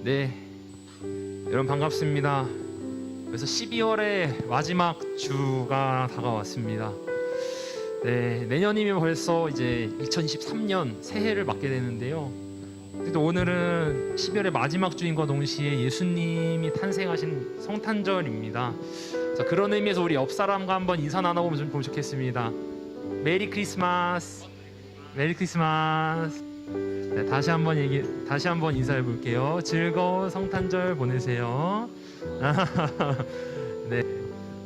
네, 여러분 반갑습니다. 그래서 12월의 마지막 주가 다가왔습니다. 네, 내년이면 벌써 이제 2023년 새해를 맞게 되는데요. 또 오늘은 12월의 마지막 주인과 동시에 예수님이 탄생하신 성탄절입니다. 자, 그런 의미에서 우리 옆 사람과 한번 인사 나눠보면 좀 좋겠습니다. 메리 크리스마스. 메리 크리스마스. 네, 다시 한번 인사해 볼게요. 즐거운 성탄절 보내세요. 네,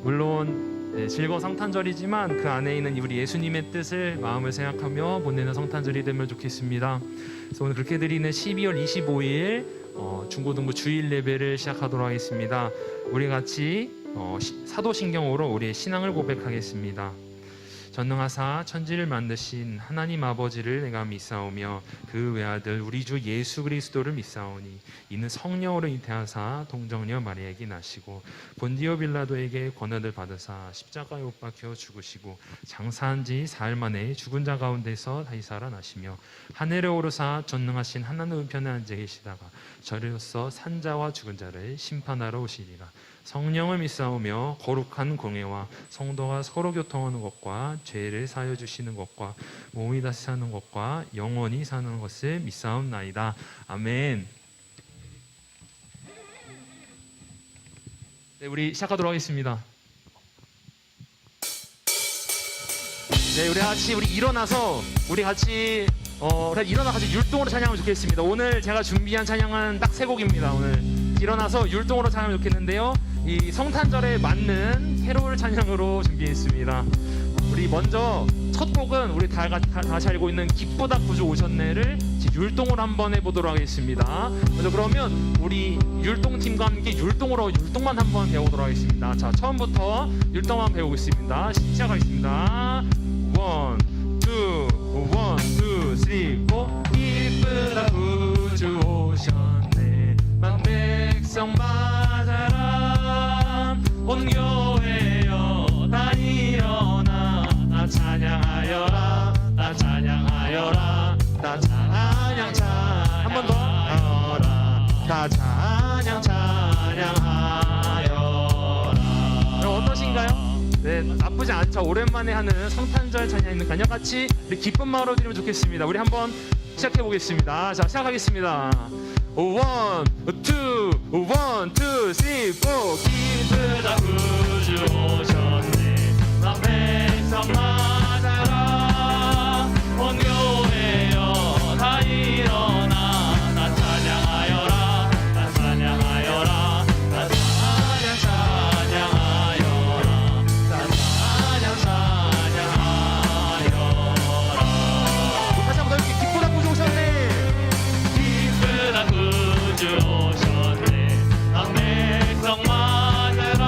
물론 즐거운 성탄절이지만 그 안에 있는 우리 예수님의 뜻을 마음을 생각하며 보내는 성탄절이 되면 좋겠습니다. 그래서 오늘 그렇게 드리는 12월 25일 중고등부 주일 예배를 시작하도록 하겠습니다. 우리 같이 사도신경으로 우리의 신앙을 고백하겠습니다. 전능하사 천지를 만드신 하나님 아버지를 내가 믿사오며 그 외아들 우리 주 예수 그리스도를 믿사오니 이는 성령으로 잉태하사 동정녀 마리아에게 나시고 본디오 빌라도에게 권한을 받으사 십자가에 못 박혀 죽으시고 장사한 지 사흘 만에 죽은 자 가운데서 다시 살아나시며 하늘에 오르사 전능하신 하나님 우편에 앉아 계시다가 저리로서 산자와 죽은 자를 심판하러 오시리라. 성령을 믿사오며 거룩한 공회와 성도가 서로 교통하는 것과 죄를 사하여 주시는 것과 몸이 다시 사는 것과 영원히 사는 것을 믿사옵나이다. 아멘. 네, 우리 시작하도록 하겠습니다. 네, 우리 일어나서 같이 율동으로 찬양하면 좋겠습니다. 오늘 제가 준비한 찬양은 딱 세 곡입니다. 오늘 일어나서 율동으로 찬양하면 좋겠는데요. 이 성탄절에 맞는 캐롤 찬양으로 준비했습니다. 우리 먼저 첫 곡은 우리 다 같이 알고 있는 기쁘다 구주 오셨네를 율동으로 한번 해보도록 하겠습니다. 먼저 그러면 우리 율동팀과 함께 율동만 한번 배워보도록 하겠습니다. 자, 처음부터 율동만 배우겠습니다. 시작하겠습니다. 1, 2, 3, 4. 기쁘다 구주 오셨네 만 백성 맞아라 온 교회여 다 일어나 다 찬양하여라 다 찬양하여라 다 찬양 한 번 더 다 찬양 찬양하여라. 어떠신가요? 네, 나쁘지 않죠. 오랜만에 하는 성탄절 찬양이니까요. 같이 우리 기쁜 마음으로 드리면 좋겠습니다. 우리 한번 시작해 보겠습니다. 자, 시작하겠습니다. 1, 2, 3, 4. 기쁘다 구주 오셨네 나 백성 맞아라 온 교회여 다 일어나 다 찬양하여라 다 찬양하여라 다 찬양 찬양하여라 다 찬양 찬양하여라. 다시 한번 더 이렇게 기쁘다 구주 오셨네 기쁘다 구주 오셨네 나 백성 맞아라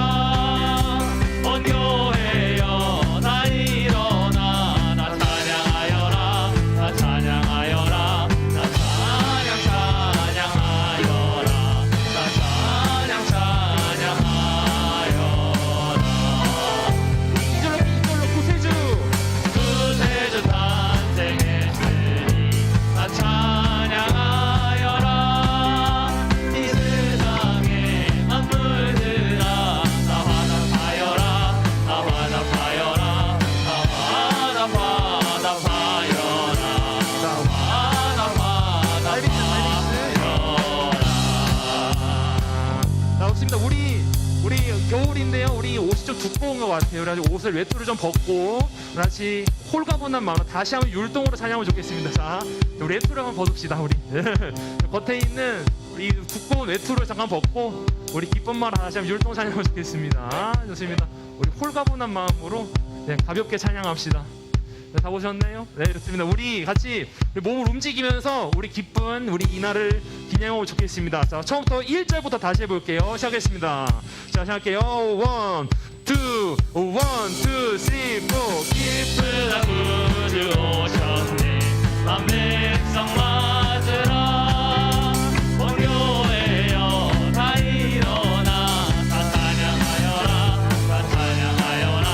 온 교회여 다 일어나 다 찬양하여라 다 찬양하여라 다 찬양 찬양하여라 다 찬양 찬양하여라. 이절로 구세주 탄생했으니 다 찬양하여라 이 세상의 만물들아 다 화답하여라 다 화답하여라 다 화답하여라 다 화답하여라. 자, 좋습니다. 우리 겨울인데요. 우리 옷이 좀 두꺼운 것 같아요. 그래서 옷을 외투를 좀 벗고 같이 홀가분한 마음으로 다시 한번 율동으로 찬양하면 좋겠습니다. 자, 우리 외투를 한번 벗읍시다. 우리 겉에 있는 우리 두꺼운 외투를 잠깐 벗고 우리 기쁜 마음 다시 한번 율동 찬양하면 좋겠습니다. 좋습니다. 우리 홀가분한 마음으로 가볍게 찬양합시다. 네, 다 보셨나요? 네, 좋습니다. 우리 같이 몸을 움직이면서 우리 기쁜 우리 이날을 기념하면 좋겠습니다. 자, 처음부터 1절부터 다시 해볼게요. 시작하겠습니다. 자, 시작할게요. 1, 2, 3, 4. 기쁘다 구주 오셨네 만 백성 맞으라 온 교회여 다 일어나 다 찬양하여라 다 찬양하여라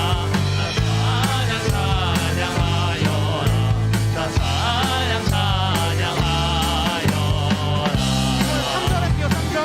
다 찬양 찬양하여라 다 찬양 찬양하여라. 3절 할게요. 3절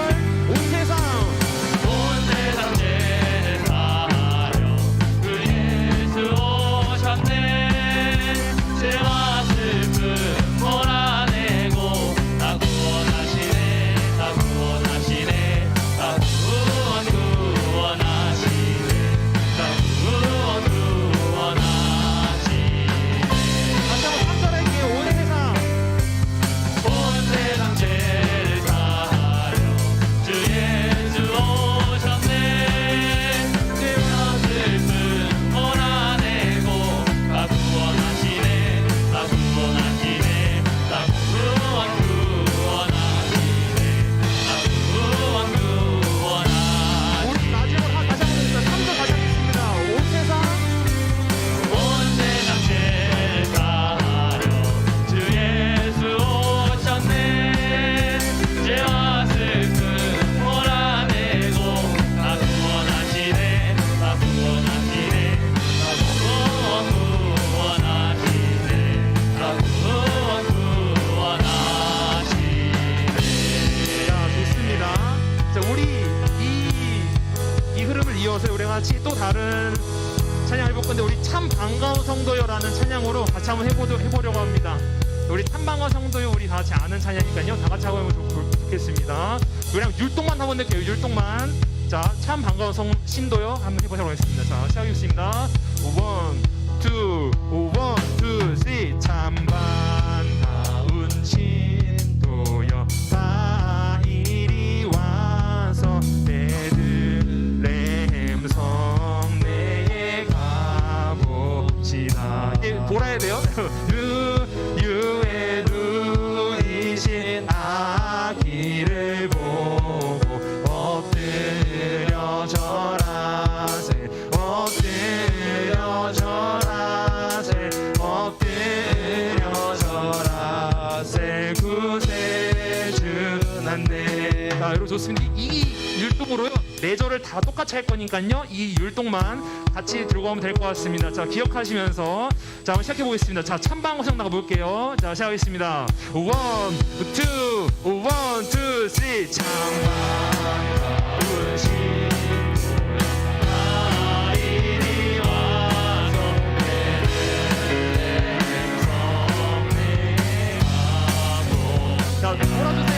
성도여라는 찬양으로 같이 한번 해보려고 합니다. 우리 탐방어 성도요, 우리 다 같이 아는 찬양이니까요. 다 같이 하면 좋겠습니다. 그냥 율동만 한번 낼게요. 율동만. 자, 참 반가운 신도요 한번 해보도록 하겠습니다. 자, 시작하겠습니다. 1, 2, 3. 참 반가운 신도여 다 이리 와서 베들레헴 성내에 가봅시다. 보라야 돼요. 유에 누이신 아기를 보고 엎드려 절하세 엎드려 절하세 엎드려 절하세 구세주 난네. 자, 여러분 좋습니다. 이 율동으로요 4절을 다 똑같이 할 거니까요 이 율동만 같이 들고 가면 될 것 같습니다. 자, 기억하시면서 자, 한번 시작해 보겠습니다. 자, 참방어성 나가 볼게요. 자, 시작하겠습니다. 1, 2, 3. 참방가운 신도여 다 이리 와서 베들레헴 성내에 가고. 자, 몰아주세요.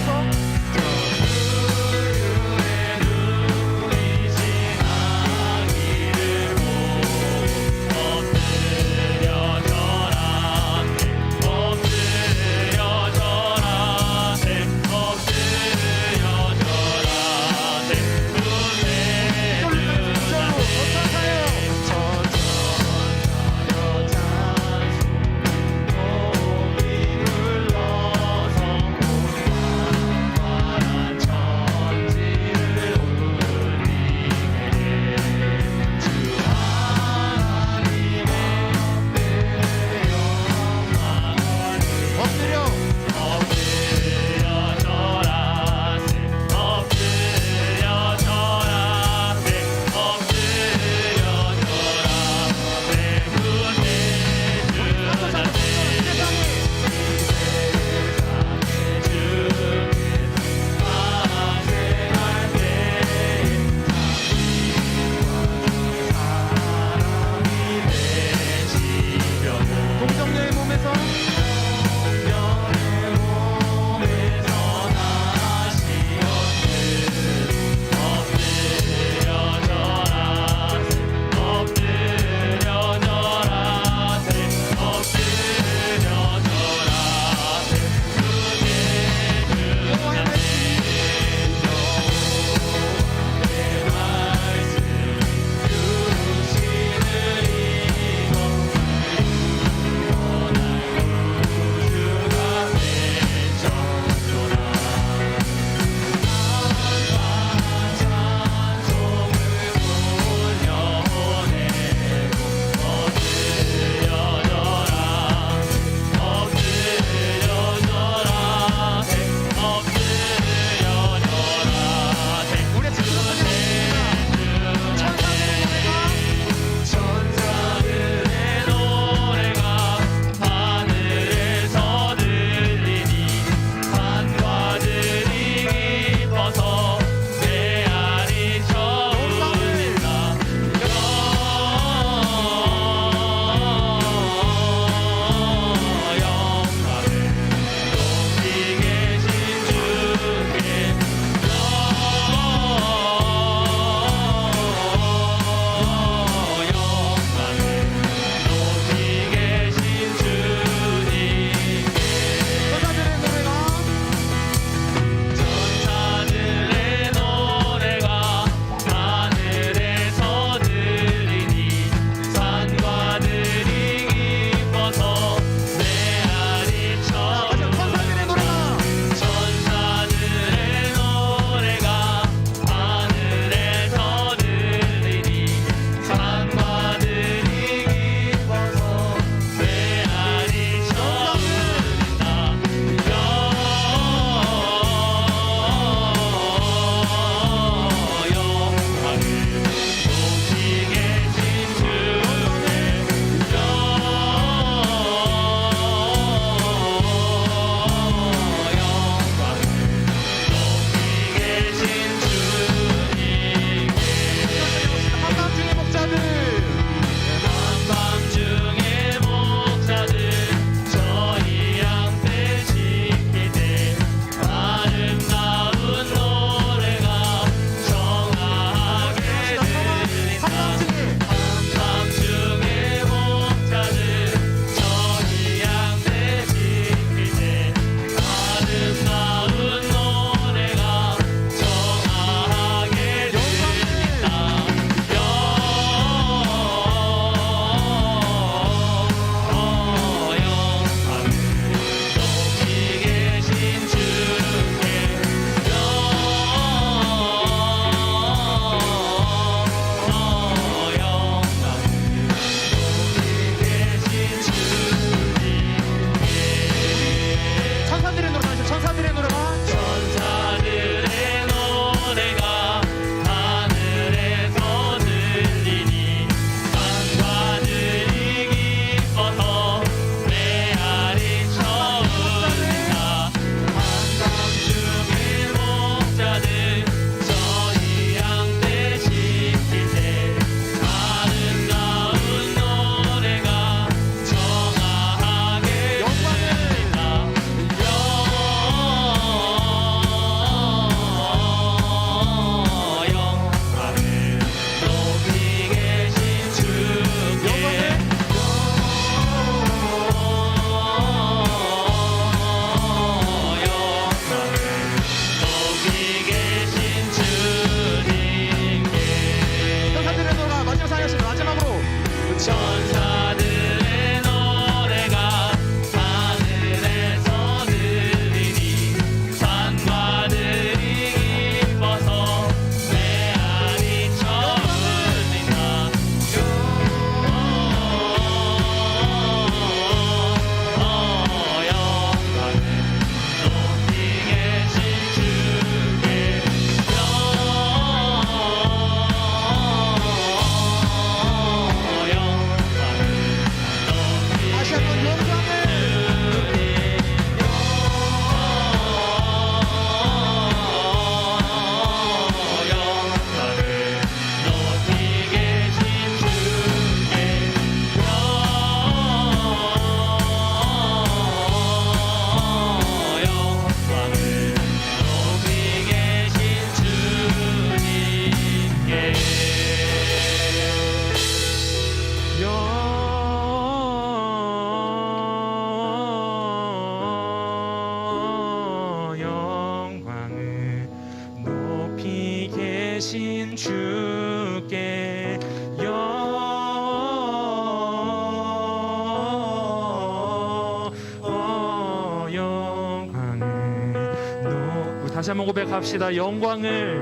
다시 한번 고백합시다. 영광을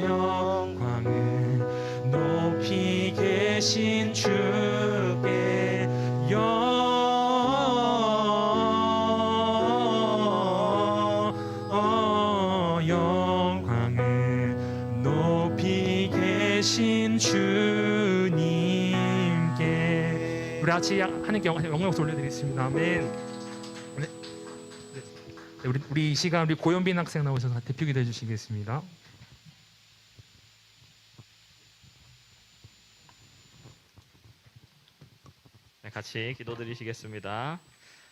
영광을 높이 계신 주께 영광을 높이 계신 주님께 우리 같이 하나님께 영광 돌려드리겠습니다. 아멘. 네. 우리 이 시간 우리 고연빈 학생 나오셔서 대표기도 해주시겠습니다. 네, 같이 기도드리시겠습니다.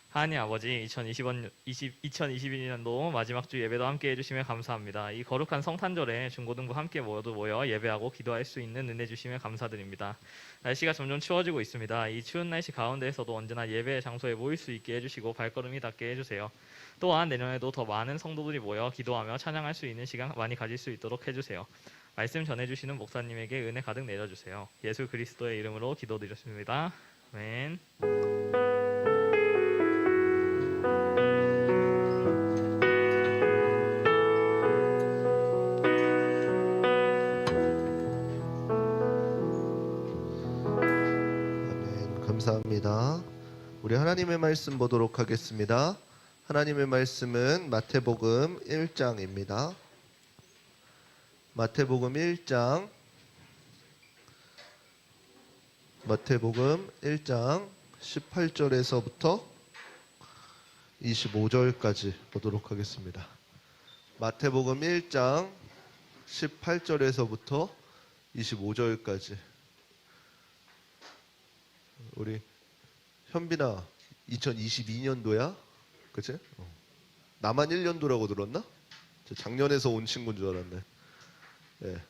하나님 아버지, 2022년도 마지막 주 예배도 함께 해주시며 감사합니다. 이 거룩한 성탄절에 중고등부 함께 모여 예배하고 기도할 수 있는 은혜 주시며 감사드립니다. 날씨가 점점 추워지고 있습니다. 이 추운 날씨 가운데에서도 언제나 예배 장소에 모일 수 있게 해주시고 발걸음이 닿게 해주세요. 또한 내년에도 더 많은 성도들이 모여 기도하며 찬양할 수 있는 시간 많이 가질 수 있도록 해주세요. 말씀 전해주시는 목사님에게 은혜 가득 내려주세요. 예수 그리스도의 이름으로 기도드렸습니다. 아멘. 감사합니다. 우리 하나님의 말씀 보도록 하겠습니다. 하나님의 말씀은 마태복음 1장입니다. 마태복음 1장 18절에서부터 25절까지 보도록 하겠습니다. 마태복음 1장 18절에서부터 25절까지. 우리 현빈아 2022년도야? 그치? 나만 1년도라고 들었나? 저 작년에서 온 친구인 줄 알았네. 네.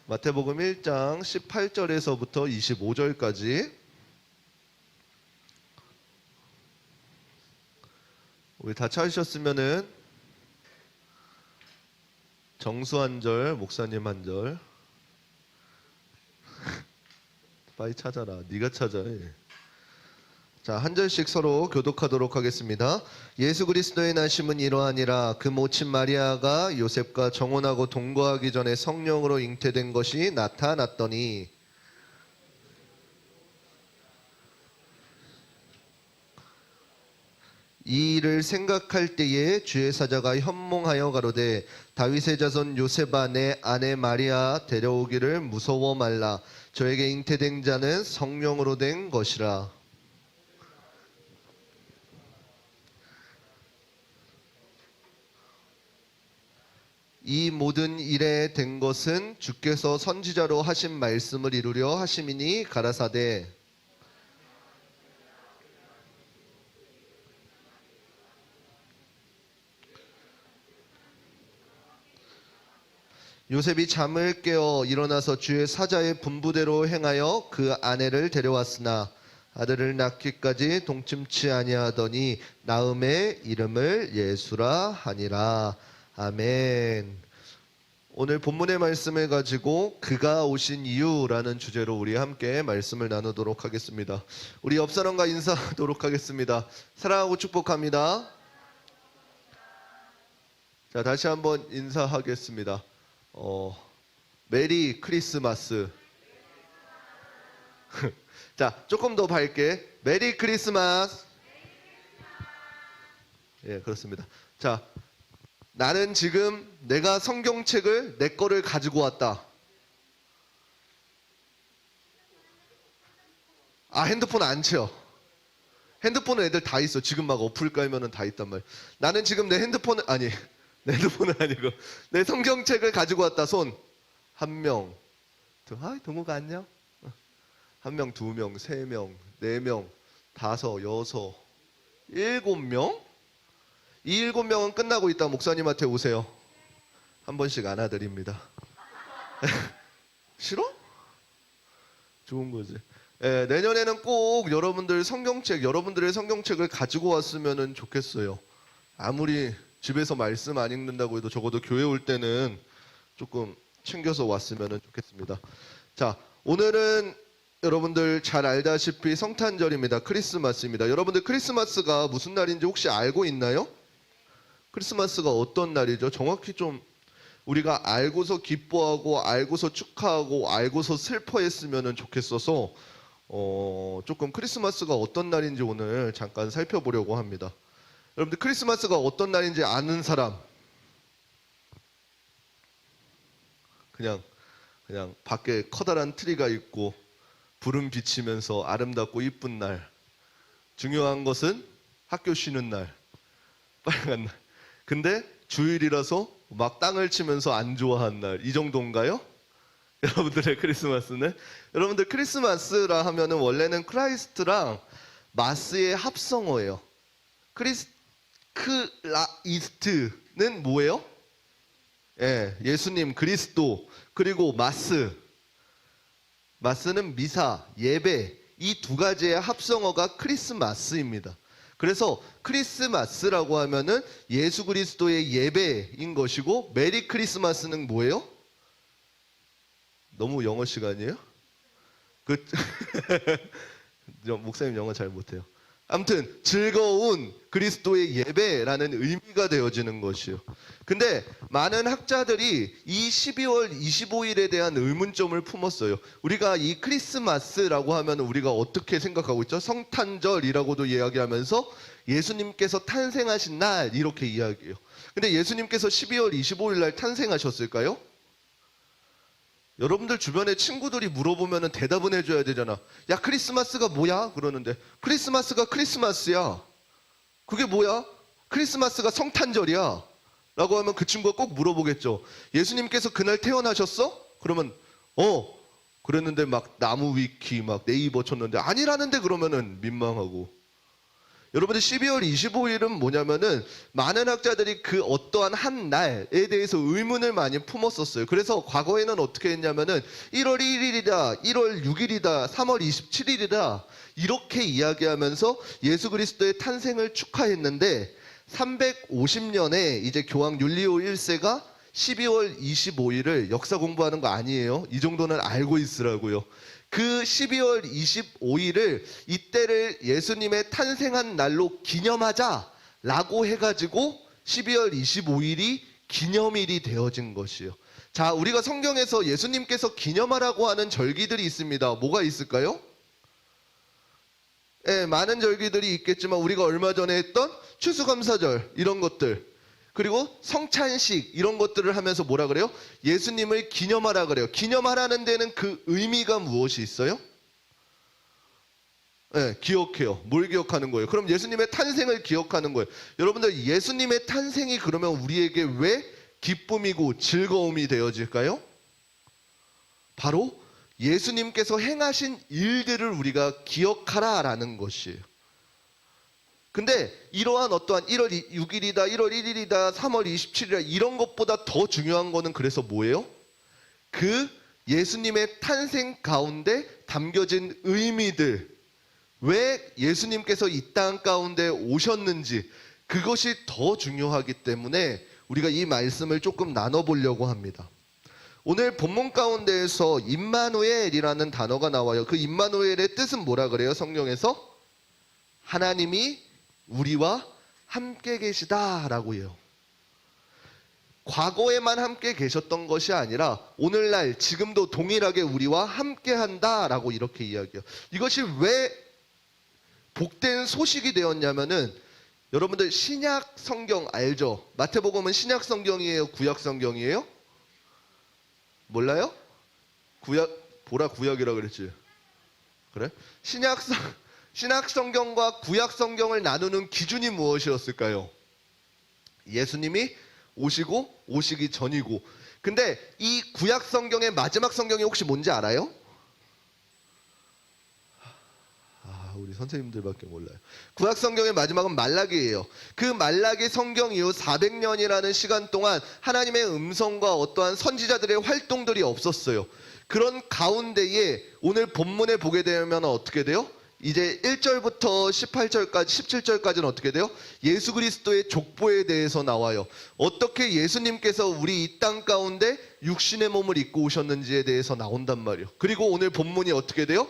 마태복음 1장 18절에서부터 25절까지 우리 다 찾으셨으면은 정수 한 절, 목사님 한 절. 빨리 찾아라. 네가 찾아. 자, 한 절씩 서로 교독하도록 하겠습니다. 예수 그리스도의 나심은 이러하니라. 그 모친 마리아가 요셉과 정혼하고 동거하기 전에 성령으로 잉태된 것이 나타났더니 이 일을 생각할 때에 주의 사자가 현몽하여 가로되 다윗의 자손 요셉아 내 아내 마리아 데려오기를 무서워 말라. 저에게 잉태된 자는 성령으로 된 것이라. 이 모든 일에 된 것은 주께서 선지자로 하신 말씀을 이루려 하심이니 가라사대 요셉이 잠을 깨어 일어나서 주의 사자의 분부대로 행하여 그 아내를 데려왔으나 아들을 낳기까지 동침치 아니하더니 나음의 이름을 예수라 하니라. 아멘. 오늘 본문의 말씀을 가지고 그가 오신 이유라는 주제로 우리 함께 말씀을 나누도록 하겠습니다. 우리 옆 사람과 인사하도록 하겠습니다. 사랑하고 축복합니다. 자, 다시 한번 인사하겠습니다. 메리 크리스마스. 자, 조금 더 밝게 메리 크리스마스. 예, 그렇습니다. 자, 나는 지금 내가 성경책을 내 거를 가지고 왔다. 아, 핸드폰 안 채워. 핸드폰은 애들 다 있어. 지금 막 어플 깔면은 다 있단 말이야. 나는 지금 내 핸드폰을 아니 내 핸드폰은 아니고 내 성경책을 가지고 왔다. 손 한 명, 동우가 안녕? 한 명, 두 명, 세 명, 네 명, 다섯, 여섯, 7명? 이 7명은 끝나고 있다. 목사님한테 오세요. 한 번씩 안아드립니다. 싫어? 좋은 거지. 예, 내년에는 꼭 여러분들의 성경책을 가지고 왔으면 좋겠어요. 아무리 집에서 말씀 안 읽는다고 해도 적어도 교회 올 때는 조금 챙겨서 왔으면 좋겠습니다. 자, 오늘은 여러분들 잘 알다시피 성탄절입니다. 크리스마스입니다. 여러분들 크리스마스가 무슨 날인지 혹시 알고 있나요? 크리스마스가 어떤 날이죠? 정확히 좀 우리가 알고서 기뻐하고 알고서 축하하고 알고서 슬퍼했으면 좋겠어서 조금 크리스마스가 어떤 날인지 오늘 잠깐 살펴보려고 합니다. 여러분들 크리스마스가 어떤 날인지 아는 사람? 그냥 밖에 커다란 트리가 있고 불은 비치면서 아름답고 이쁜 날. 중요한 것은 학교 쉬는 날, 빨간 날. 근데 주일이라서 막 땅을 치면서 안 좋아하는 날. 이 정도인가요? 여러분들의 크리스마스는? 여러분들 크리스마스라 하면은 원래는 크라이스트랑 마스의 합성어예요. 크라이스트는 뭐예요? 예, 예수님, 그리스도, 그리고 마스는 미사, 예배, 이 두 가지의 합성어가 크리스마스입니다. 그래서 크리스마스라고 하면은 예수 그리스도의 예배인 것이고, 메리 크리스마스는 뭐예요? 너무 영어 시간이에요? 목사님 영어 잘 못해요. 아무튼 즐거운 그리스도의 예배라는 의미가 되어지는 것이요. 근데 많은 학자들이 이 12월 25일에 대한 의문점을 품었어요. 우리가 이 크리스마스라고 하면 우리가 어떻게 생각하고 있죠? 성탄절이라고도 이야기하면서 예수님께서 탄생하신 날 이렇게 이야기해요. 근데 예수님께서 12월 25일 날 탄생하셨을까요? 여러분들 주변에 친구들이 물어보면 대답은 해줘야 되잖아. 야, 크리스마스가 뭐야? 그러는데 크리스마스가 크리스마스야. 그게 뭐야? 크리스마스가 성탄절이야 라고 하면 그 친구가 꼭 물어보겠죠. 예수님께서 그날 태어나셨어? 그러면 그랬는데 막 나무 위키 막 네이버 쳤는데 아니라는데 그러면은 민망하고. 여러분들 12월 25일은 뭐냐면은 많은 학자들이 그 어떠한 한 날에 대해서 의문을 많이 품었었어요. 그래서 과거에는 어떻게 했냐면은 1월 1일이다, 1월 6일이다, 3월 27일이다 이렇게 이야기하면서 예수 그리스도의 탄생을 축하했는데 350년에 이제 교황 율리오 1세가 12월 25일을 역사 공부하는 거 아니에요. 이 정도는 알고 있으라고요. 그 12월 25일을 이때를 예수님의 탄생한 날로 기념하자라고 해가지고 12월 25일이 기념일이 되어진 것이에요. 자, 우리가 성경에서 예수님께서 기념하라고 하는 절기들이 있습니다. 뭐가 있을까요? 예, 많은 절기들이 있겠지만 우리가 얼마 전에 했던 추수감사절 이런 것들, 그리고 성찬식 이런 것들을 하면서 뭐라 그래요? 예수님을 기념하라 그래요. 기념하라는 데는 그 의미가 무엇이 있어요? 네, 기억해요. 뭘 기억하는 거예요? 그럼 예수님의 탄생을 기억하는 거예요. 여러분들 예수님의 탄생이 그러면 우리에게 왜 기쁨이고 즐거움이 되어질까요? 바로 예수님께서 행하신 일들을 우리가 기억하라라는 것이에요. 근데 이러한 어떠한 1월 6일이다, 1월 1일이다, 3월 27일이다 이런 것보다 더 중요한 거는 그래서 뭐예요? 그 예수님의 탄생 가운데 담겨진 의미들, 왜 예수님께서 이 땅 가운데 오셨는지 그것이 더 중요하기 때문에 우리가 이 말씀을 조금 나눠보려고 합니다. 오늘 본문 가운데에서 임마누엘이라는 단어가 나와요. 그 임마누엘의 뜻은 뭐라 그래요? 성경에서 하나님이 우리와 함께 계시다라고 해요. 과거에만 함께 계셨던 것이 아니라 오늘날 지금도 동일하게 우리와 함께 한다라고 이렇게 이야기해요. 이것이 왜 복된 소식이 되었냐면은 여러분들 신약 성경 알죠? 마태복음은 신약 성경이에요? 구약 성경이에요? 몰라요? 구약이라 그랬지. 그래? 신약 성경과 구약 성경을 나누는 기준이 무엇이었을까요? 예수님이 오시기 전이고. 근데 이 구약 성경의 마지막 성경이 혹시 뭔지 알아요? 우리 선생님들밖에 몰라요. 구약 성경의 마지막은 말라기예요. 그 말라기 성경 이후 400년이라는 시간 동안 하나님의 음성과 어떠한 선지자들의 활동들이 없었어요. 그런 가운데에 오늘 본문에 보게 되면 어떻게 돼요? 이제 1절부터 18절까지 17절까지는 어떻게 돼요? 예수 그리스도의 족보에 대해서 나와요. 어떻게 예수님께서 우리 이 땅 가운데 육신의 몸을 입고 오셨는지에 대해서 나온단 말이에요. 그리고 오늘 본문이 어떻게 돼요?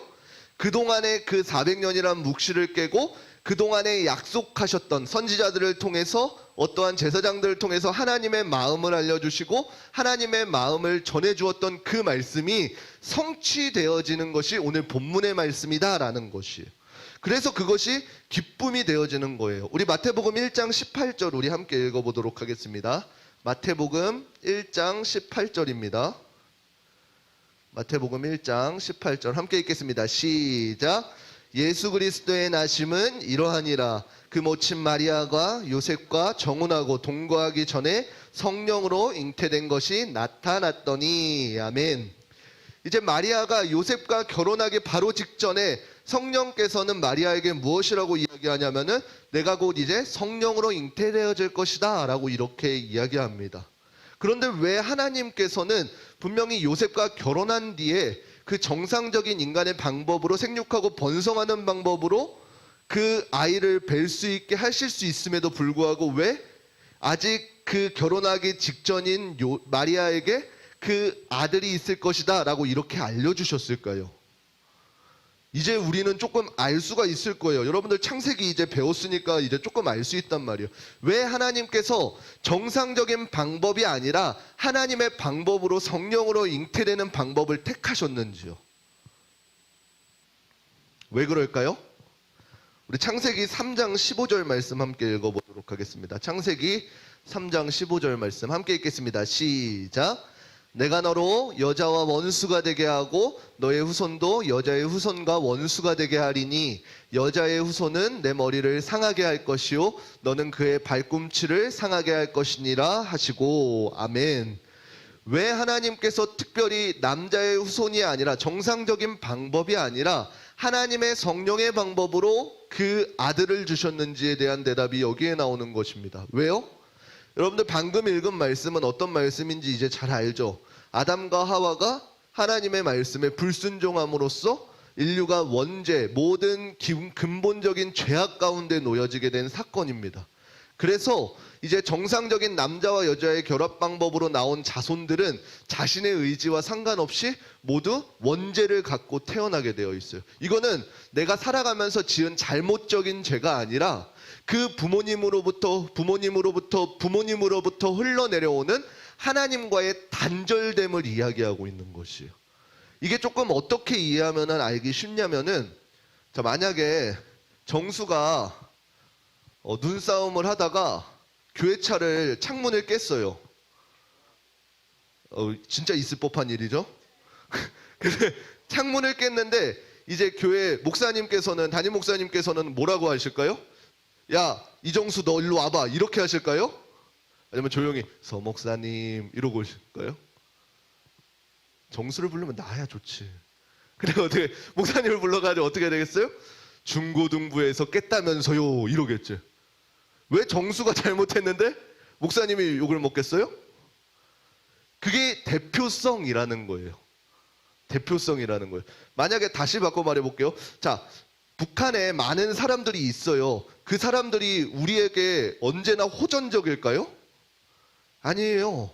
그동안의 그 400년이란 묵시를 깨고 그동안에 약속하셨던 선지자들을 통해서 어떠한 제사장들을 통해서 하나님의 마음을 알려주시고 하나님의 마음을 전해주었던 그 말씀이 성취되어지는 것이 오늘 본문의 말씀이다라는 것이에요. 그래서 그것이 기쁨이 되어지는 거예요. 우리 마태복음 1장 18절 우리 함께 읽어보도록 하겠습니다. 마태복음 1장 18절입니다. 마태복음 1장 18절 함께 읽겠습니다. 시작. 예수 그리스도의 나심은 이러하니라. 그 모친 마리아가 요셉과 정혼하고 동거하기 전에 성령으로 잉태된 것이 나타났더니. 아멘. 이제 마리아가 요셉과 결혼하기 바로 직전에 성령께서는 마리아에게 무엇이라고 이야기하냐면은 내가 곧 이제 성령으로 잉태되어질 것이다 라고 이렇게 이야기합니다. 그런데 왜 하나님께서는 분명히 요셉과 결혼한 뒤에 그 정상적인 인간의 방법으로 생육하고 번성하는 방법으로 그 아이를 뵐 수 있게 하실 수 있음에도 불구하고 왜 아직 그 결혼하기 직전인 마리아에게 그 아들이 있을 것이다 라고 이렇게 알려주셨을까요? 이제 우리는 조금 알 수가 있을 거예요. 여러분들 창세기 이제 배웠으니까 이제 조금 알 수 있단 말이에요. 왜 하나님께서 정상적인 방법이 아니라 하나님의 방법으로 성령으로 잉태되는 방법을 택하셨는지요? 왜 그럴까요? 우리 창세기 3장 15절 말씀 함께 읽어보도록 하겠습니다. 창세기 3장 15절 말씀 함께 읽겠습니다. 시작. 내가 너로 여자와 원수가 되게 하고 너의 후손도 여자의 후손과 원수가 되게 하리니 여자의 후손은 내 머리를 상하게 할 것이요 너는 그의 발꿈치를 상하게 할 것이니라 하시고. 아멘. 왜 하나님께서 특별히 남자의 후손이 아니라 정상적인 방법이 아니라 하나님의 성령의 방법으로 그 아들을 주셨는지에 대한 대답이 여기에 나오는 것입니다. 왜요? 여러분들 방금 읽은 말씀은 어떤 말씀인지 이제 잘 알죠? 아담과 하와가 하나님의 말씀에 불순종함으로써 인류가 원죄, 모든 근본적인 죄악 가운데 놓여지게 된 사건입니다. 그래서 이제 정상적인 남자와 여자의 결합 방법으로 나온 자손들은 자신의 의지와 상관없이 모두 원죄를 갖고 태어나게 되어 있어요. 이거는 내가 살아가면서 지은 잘못적인 죄가 아니라 그 부모님으로부터 흘러내려오는 하나님과의 단절됨을 이야기하고 있는 것이에요. 이게 조금 어떻게 이해하면 알기 쉽냐면은, 자, 만약에 정수가 눈싸움을 하다가 교회차를 창문을 깼어요. 진짜 있을 법한 일이죠. 근데 창문을 깼는데 이제 교회 목사님께서는, 담임 목사님께서는 뭐라고 하실까요? 야, 이정수 너 일로 와봐, 이렇게 하실까요? 아니면 조용히 서 목사님 이러고 오실까요? 정수를 부르면 나야 좋지. 근데 어떻게 목사님을 불러가지고 어떻게 되겠어요? 중고등부에서 깼다면서요 이러겠지. 왜 정수가 잘못했는데 목사님이 욕을 먹겠어요? 그게 대표성이라는 거예요. 대표성이라는 거예요. 만약에 다시 바꿔 말해볼게요. 자, 북한에 많은 사람들이 있어요. 그 사람들이 우리에게 언제나 호전적일까요? 아니에요.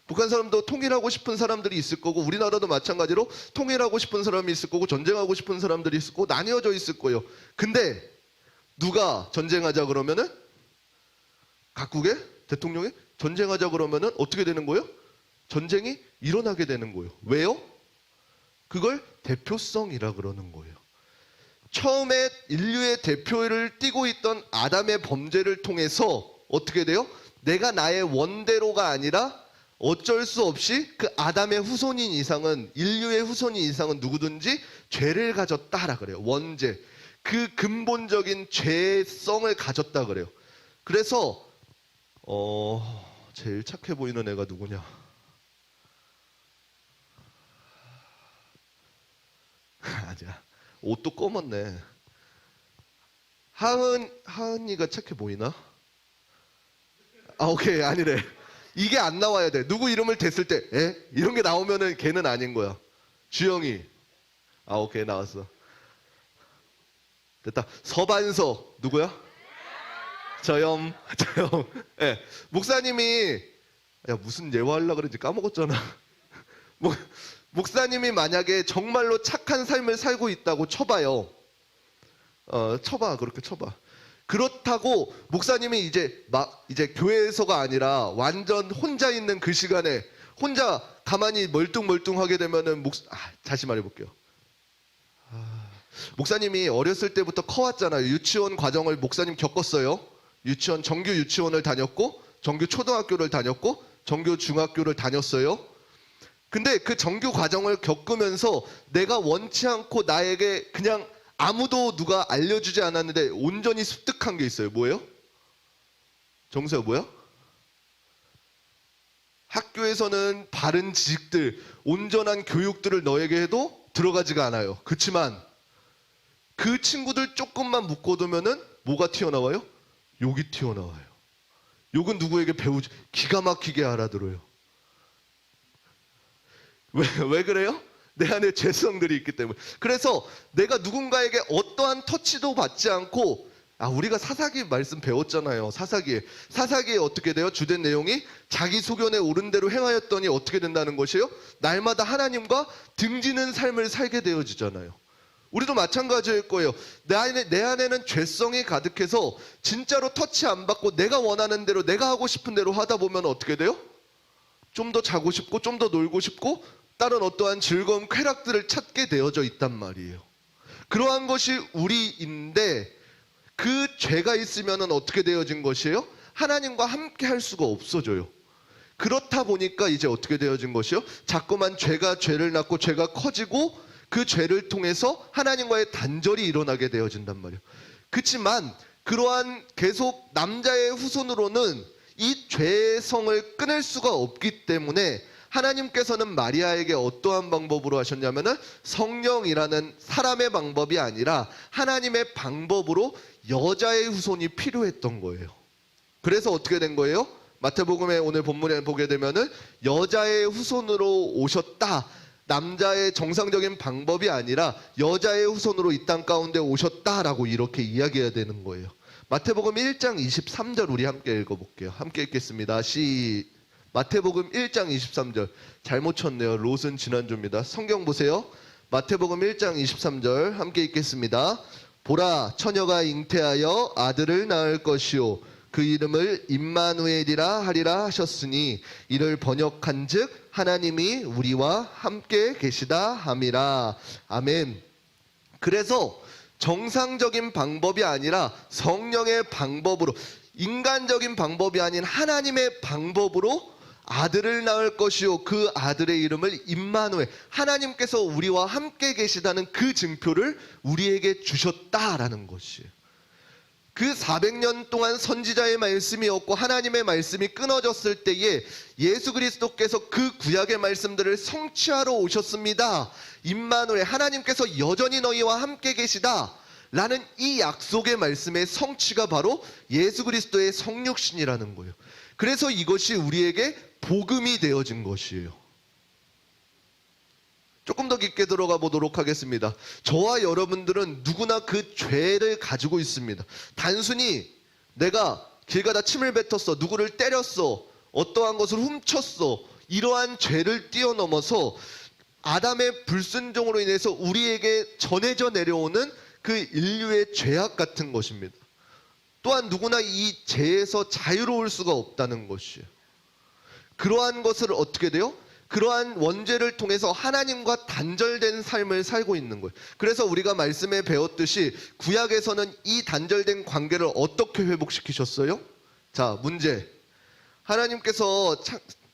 북한 사람도 통일하고 싶은 사람들이 있을 거고, 우리나라도 마찬가지로 통일하고 싶은 사람이 있을 거고, 전쟁하고 싶은 사람들이 있을 거고, 나뉘어져 있을 거예요. 근데 누가 전쟁하자 그러면은, 각국의 대통령이 전쟁하자 그러면은 어떻게 되는 거예요? 전쟁이 일어나게 되는 거예요. 왜요? 그걸 대표성이라 그러는 거예요. 처음에 인류의 대표를 띠고 있던 아담의 범죄를 통해서 어떻게 돼요? 내가 나의 원대로가 아니라 어쩔 수 없이 그 아담의 후손인 이상은, 인류의 후손인 이상은 누구든지 죄를 가졌다라 그래요. 원죄. 그 근본적인 죄성을 가졌다 그래요. 그래서 제일 착해 보이는 애가 누구냐? 아니야. 옷도 검었네. 하은이가 착해 보이나? 아, 오케이. 아니래. 이게 안 나와야 돼. 누구 이름을 댔을 때 에? 이런 게 나오면은 걔는 아닌 거야. 주영이. 아, 오케이. 나왔어. 됐다. 서반서. 누구야? 저염. 목사님이, 야, 무슨 예화하려고 그랬지 까먹었잖아. 목사님이 만약에 정말로 착한 삶을 살고 있다고 쳐봐요. 그렇게 쳐봐. 그렇다고 목사님이 이제 교회에서가 아니라 완전 혼자 있는 그 시간에 혼자 가만히 멀뚱멀뚱하게 되면은 다시 말해볼게요. 목사님이 어렸을 때부터 커왔잖아요. 유치원 과정을 목사님 겪었어요. 정규 유치원을 다녔고, 정규 초등학교를 다녔고, 정규 중학교를 다녔어요. 근데 그 정규 과정을 겪으면서 내가 원치 않고 나에게 그냥 아무도 누가 알려주지 않았는데 온전히 습득한 게 있어요. 뭐예요? 정수야, 뭐야? 학교에서는 바른 지식들, 온전한 교육들을 너에게 해도 들어가지가 않아요. 그렇지만 그 친구들 조금만 묶어두면은 뭐가 튀어나와요? 욕이 튀어나와요. 욕은 누구에게 배우지? 기가 막히게 알아들어요. 왜 그래요? 내 안에 죄성들이 있기 때문에. 그래서 내가 누군가에게 어떠한 터치도 받지 않고, 우리가 사사기 말씀 배웠잖아요. 사사기에 어떻게 돼요? 주된 내용이 자기 소견에 옳은 대로 행하였더니 어떻게 된다는 것이에요? 날마다 하나님과 등지는 삶을 살게 되어지잖아요. 우리도 마찬가지일 거예요. 내 안에는 죄성이 가득해서 진짜로 터치 안 받고 내가 원하는 대로, 내가 하고 싶은 대로 하다 보면 어떻게 돼요? 좀 더 자고 싶고, 좀 더 놀고 싶고, 다른 어떠한 즐거움, 쾌락들을 찾게 되어져 있단 말이에요. 그러한 것이 우리인데, 그 죄가 있으면 어떻게 되어진 것이에요? 하나님과 함께 할 수가 없어져요. 그렇다 보니까 이제 어떻게 되어진 것이요? 자꾸만 죄가 죄를 낳고 죄가 커지고, 그 죄를 통해서 하나님과의 단절이 일어나게 되어진단 말이에요. 그렇지만 그러한 계속 남자의 후손으로는 이 죄성을 끊을 수가 없기 때문에 하나님께서는 마리아에게 어떠한 방법으로 하셨냐면은 성령이라는 사람의 방법이 아니라 하나님의 방법으로 여자의 후손이 필요했던 거예요. 그래서 어떻게 된 거예요? 마태복음의 오늘 본문에 보게 되면은 여자의 후손으로 오셨다. 남자의 정상적인 방법이 아니라 여자의 후손으로 이 땅 가운데 오셨다라고 이렇게 이야기해야 되는 거예요. 마태복음 1장 23절 우리 함께 읽어볼게요. 함께 읽겠습니다. 마태복음 1장 23절. 잘못 쳤네요. 롯은 지난주입니다. 성경 보세요. 마태복음 1장 23절 함께 읽겠습니다. 보라, 처녀가 잉태하여 아들을 낳을 것이요 그 이름을 임마누엘이라 하리라 하셨으니 이를 번역한즉 하나님이 우리와 함께 계시다 함이라. 아멘. 그래서 정상적인 방법이 아니라 성령의 방법으로, 인간적인 방법이 아닌 하나님의 방법으로 아들을 낳을 것이요 그 아들의 이름을 임마누엘, 하나님께서 우리와 함께 계시다는 그 증표를 우리에게 주셨다라는 것이에요. 그 400년 동안 선지자의 말씀이 없고 하나님의 말씀이 끊어졌을 때에 예수 그리스도께서 그 구약의 말씀들을 성취하러 오셨습니다. 임마누엘, 하나님께서 여전히 너희와 함께 계시다 라는 이 약속의 말씀의 성취가 바로 예수 그리스도의 성육신이라는 거예요. 그래서 이것이 우리에게 복음이 되어진 것이에요. 조금 더 깊게 들어가 보도록 하겠습니다. 저와 여러분들은 누구나 그 죄를 가지고 있습니다. 단순히 내가 길 가다 침을 뱉었어, 누구를 때렸어, 어떠한 것을 훔쳤어, 이러한 죄를 뛰어넘어서 아담의 불순종으로 인해서 우리에게 전해져 내려오는 그 인류의 죄악 같은 것입니다. 또한 누구나 이 죄에서 자유로울 수가 없다는 것이에요. 그러한 것을 어떻게 돼요? 그러한 원죄를 통해서 하나님과 단절된 삶을 살고 있는 거예요. 그래서 우리가 말씀에 배웠듯이 구약에서는 이 단절된 관계를 어떻게 회복시키셨어요? 자, 문제. 하나님께서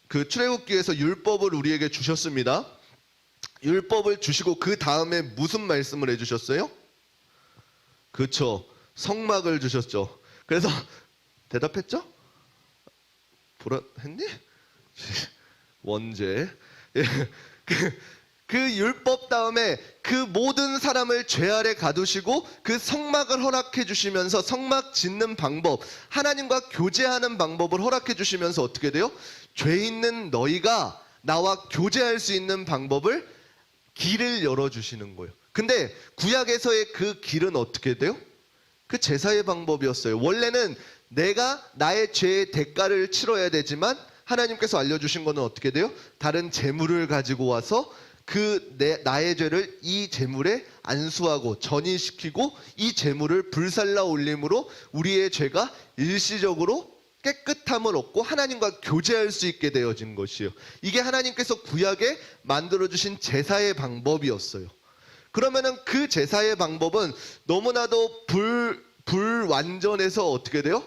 그 출애굽기에서 율법을 우리에게 주셨습니다. 율법을 주시고 그 다음에 무슨 말씀을 해주셨어요? 그렇죠. 성막을 주셨죠. 그래서 대답했죠? 했니? 원죄. 그 율법 다음에 그 모든 사람을 죄 아래 가두시고 그 성막을 허락해 주시면서 성막 짓는 방법, 하나님과 교제하는 방법을 허락해 주시면서 어떻게 돼요? 죄 있는 너희가 나와 교제할 수 있는 방법을, 길을 열어주시는 거예요. 근데 구약에서의 그 길은 어떻게 돼요? 그 제사의 방법이었어요. 원래는 내가 나의 죄의 대가를 치러야 되지만 하나님께서 알려주신 거는 어떻게 돼요? 다른 제물을 가지고 와서 나의 죄를 이 제물에 안수하고 전이시키고 이 제물을 불살라 올림으로 우리의 죄가 일시적으로 깨끗함을 얻고 하나님과 교제할 수 있게 되어진 것이요. 이게 하나님께서 구약에 만들어주신 제사의 방법이었어요. 그러면은 그 제사의 방법은 너무나도 불완전해서 어떻게 돼요?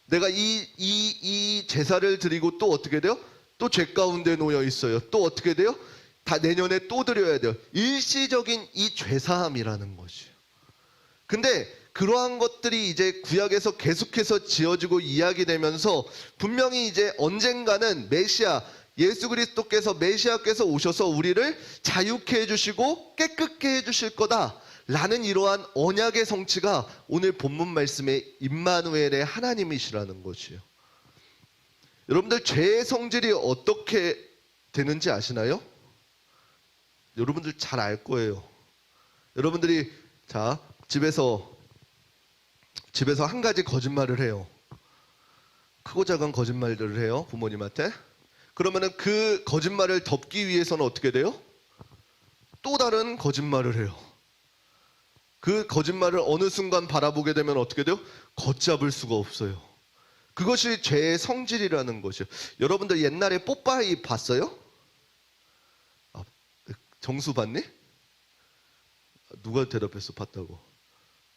내가 이 제사를 드리고 또 어떻게 돼요? 또 죄 가운데 놓여 있어요. 또 어떻게 돼요? 다 내년에 또 드려야 돼요. 일시적인 이 죄사함이라는 것이에요. 근데 그러한 것들이 이제 구약에서 계속해서 지어지고 이야기되면서 분명히 이제 언젠가는 예수 그리스도께서 메시아께서 오셔서 우리를 자유케 해주시고 깨끗게 해주실 거다라는 이러한 언약의 성취가 오늘 본문 말씀의 임마누엘의 하나님이시라는 것이에요. 여러분들 죄의 성질이 어떻게 되는지 아시나요? 여러분들 잘 알 거예요. 여러분들이 집에서 한 가지 거짓말을 해요. 크고 작은 거짓말들을 해요. 부모님한테. 그러면은 그 거짓말을 덮기 위해서는 어떻게 돼요? 또 다른 거짓말을 해요. 그 거짓말을 어느 순간 바라보게 되면 어떻게 돼요? 걷잡을 수가 없어요. 그것이 죄의 성질이라는 것이에요. 여러분들 옛날에 뽀빠이 봤어요? 정수 봤니? 누가 대답했어? 봤다고.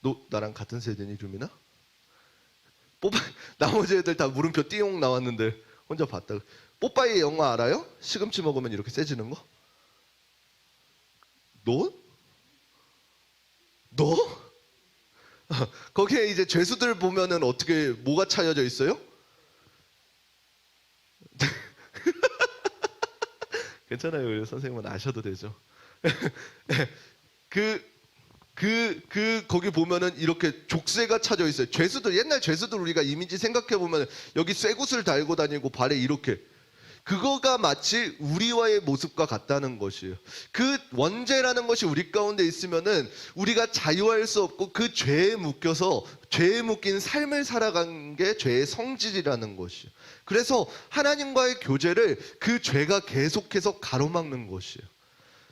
너 나랑 같은 세대니 룸이나? 나머지 애들 다 물음표 띠용 나왔는데 혼자 봤다고. 뽀빠이 영화 알아요? 시금치 먹으면 이렇게 세지는 거? 너? 거기에 이제 죄수들 보면은 어떻게 뭐가 차여져 있어요? 괜찮아요. 선생님은 아셔도 되죠. 거기 보면은 이렇게 족쇄가 차져 있어요. 옛날 죄수들 우리가 이미지 생각해 보면 여기 쇠구슬 달고 다니고 발에 이렇게. 그거가 마치 우리와의 모습과 같다는 것이에요. 그 원죄라는 것이 우리 가운데 있으면은 우리가 자유할 수 없고 그 죄에 묶인 삶을 살아간 게 죄의 성질이라는 것이에요. 그래서 하나님과의 교제를 그 죄가 계속해서 가로막는 것이에요.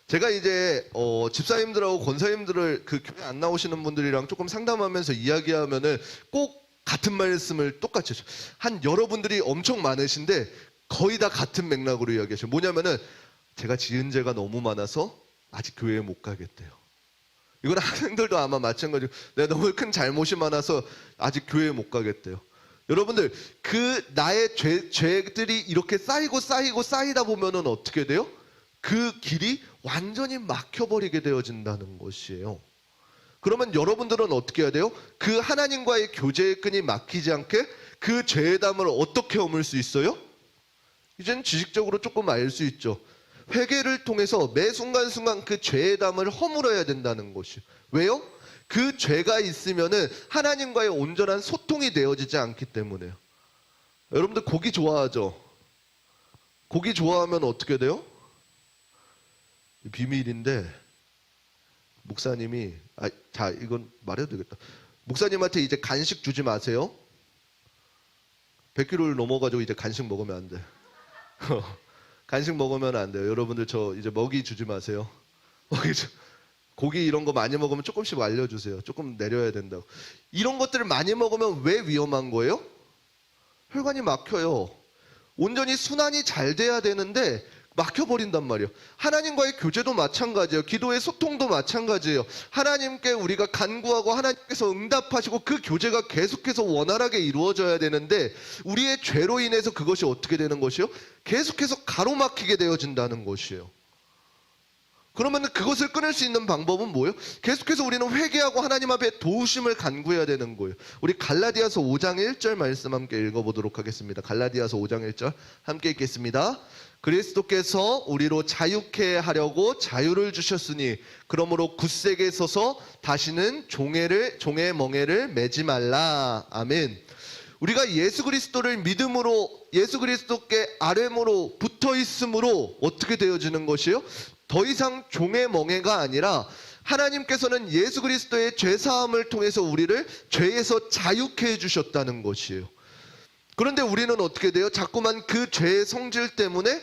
제가 이제 집사님들하고 권사님들을 그 교회 안 나오시는 분들이랑 조금 상담하면서 이야기하면은 꼭 같은 말씀을 똑같이 해요. 여러분들이 엄청 많으신데 거의 다 같은 맥락으로 이야기하셔요. 뭐냐면은 제가 지은 죄가 너무 많아서 아직 교회에 못 가겠대요. 이건 학생들도 아마 마찬가지고 내가 너무 큰 잘못이 많아서 아직 교회에 못 가겠대요. 여러분들 나의 죄들이 이렇게 쌓이다 보면은 어떻게 돼요? 그 길이 완전히 막혀버리게 되어진다는 것이에요. 그러면 여러분들은 어떻게 해야 돼요? 그 하나님과의 교제의 끈이 막히지 않게 그 죄의 담을 어떻게 허물 수 있어요? 이제는 지식적으로 조금 알 수 있죠. 회개를 통해서 매 순간순간 그 죄의 담을 허물어야 된다는 것이에요. 왜요? 그 죄가 있으면은 하나님과의 온전한 소통이 되어지지 않기 때문에요. 여러분들 고기 좋아하죠? 고기 좋아하면 어떻게 돼요? 비밀인데 목사님이 이건 말해도 되겠다. 목사님한테 이제 간식 주지 마세요. 100kg를 넘어가지고 이제 간식 먹으면 안 돼. 간식 먹으면 안 돼요. 여러분들 저 이제 먹이 주지 마세요. 고기 이런 거 많이 먹으면 조금씩 알려주세요. 조금 내려야 된다고. 이런 것들을 많이 먹으면 왜 위험한 거예요? 혈관이 막혀요. 온전히 순환이 잘 돼야 되는데 막혀버린단 말이에요. 하나님과의 교제도 마찬가지예요. 기도의 소통도 마찬가지예요. 하나님께 우리가 간구하고 하나님께서 응답하시고 그 교제가 계속해서 원활하게 이루어져야 되는데 우리의 죄로 인해서 그것이 어떻게 되는 것이요? 계속해서 가로막히게 되어진다는 것이에요. 그러면 그것을 끊을 수 있는 방법은 뭐예요? 계속해서 우리는 회개하고 하나님 앞에 도우심을 간구해야 되는 거예요. 우리 갈라디아서 5장 1절 말씀 함께 읽어보도록 하겠습니다. 갈라디아서 5장 1절 함께 읽겠습니다. 그리스도께서 우리로 자유케 하려고 자유를 주셨으니 그러므로 굳세게 서서 다시는 종의 멍에를 매지 말라. 아멘. 우리가 예수 그리스도를 믿음으로 예수 그리스도께 아뢰므로 붙어 있음으로 어떻게 되어지는 것이에요? 더 이상 종의 멍에가 아니라 하나님께서는 예수 그리스도의 죄사함을 통해서 우리를 죄에서 자유케 해주셨다는 것이에요. 그런데 우리는 어떻게 돼요? 자꾸만 그 죄의 성질 때문에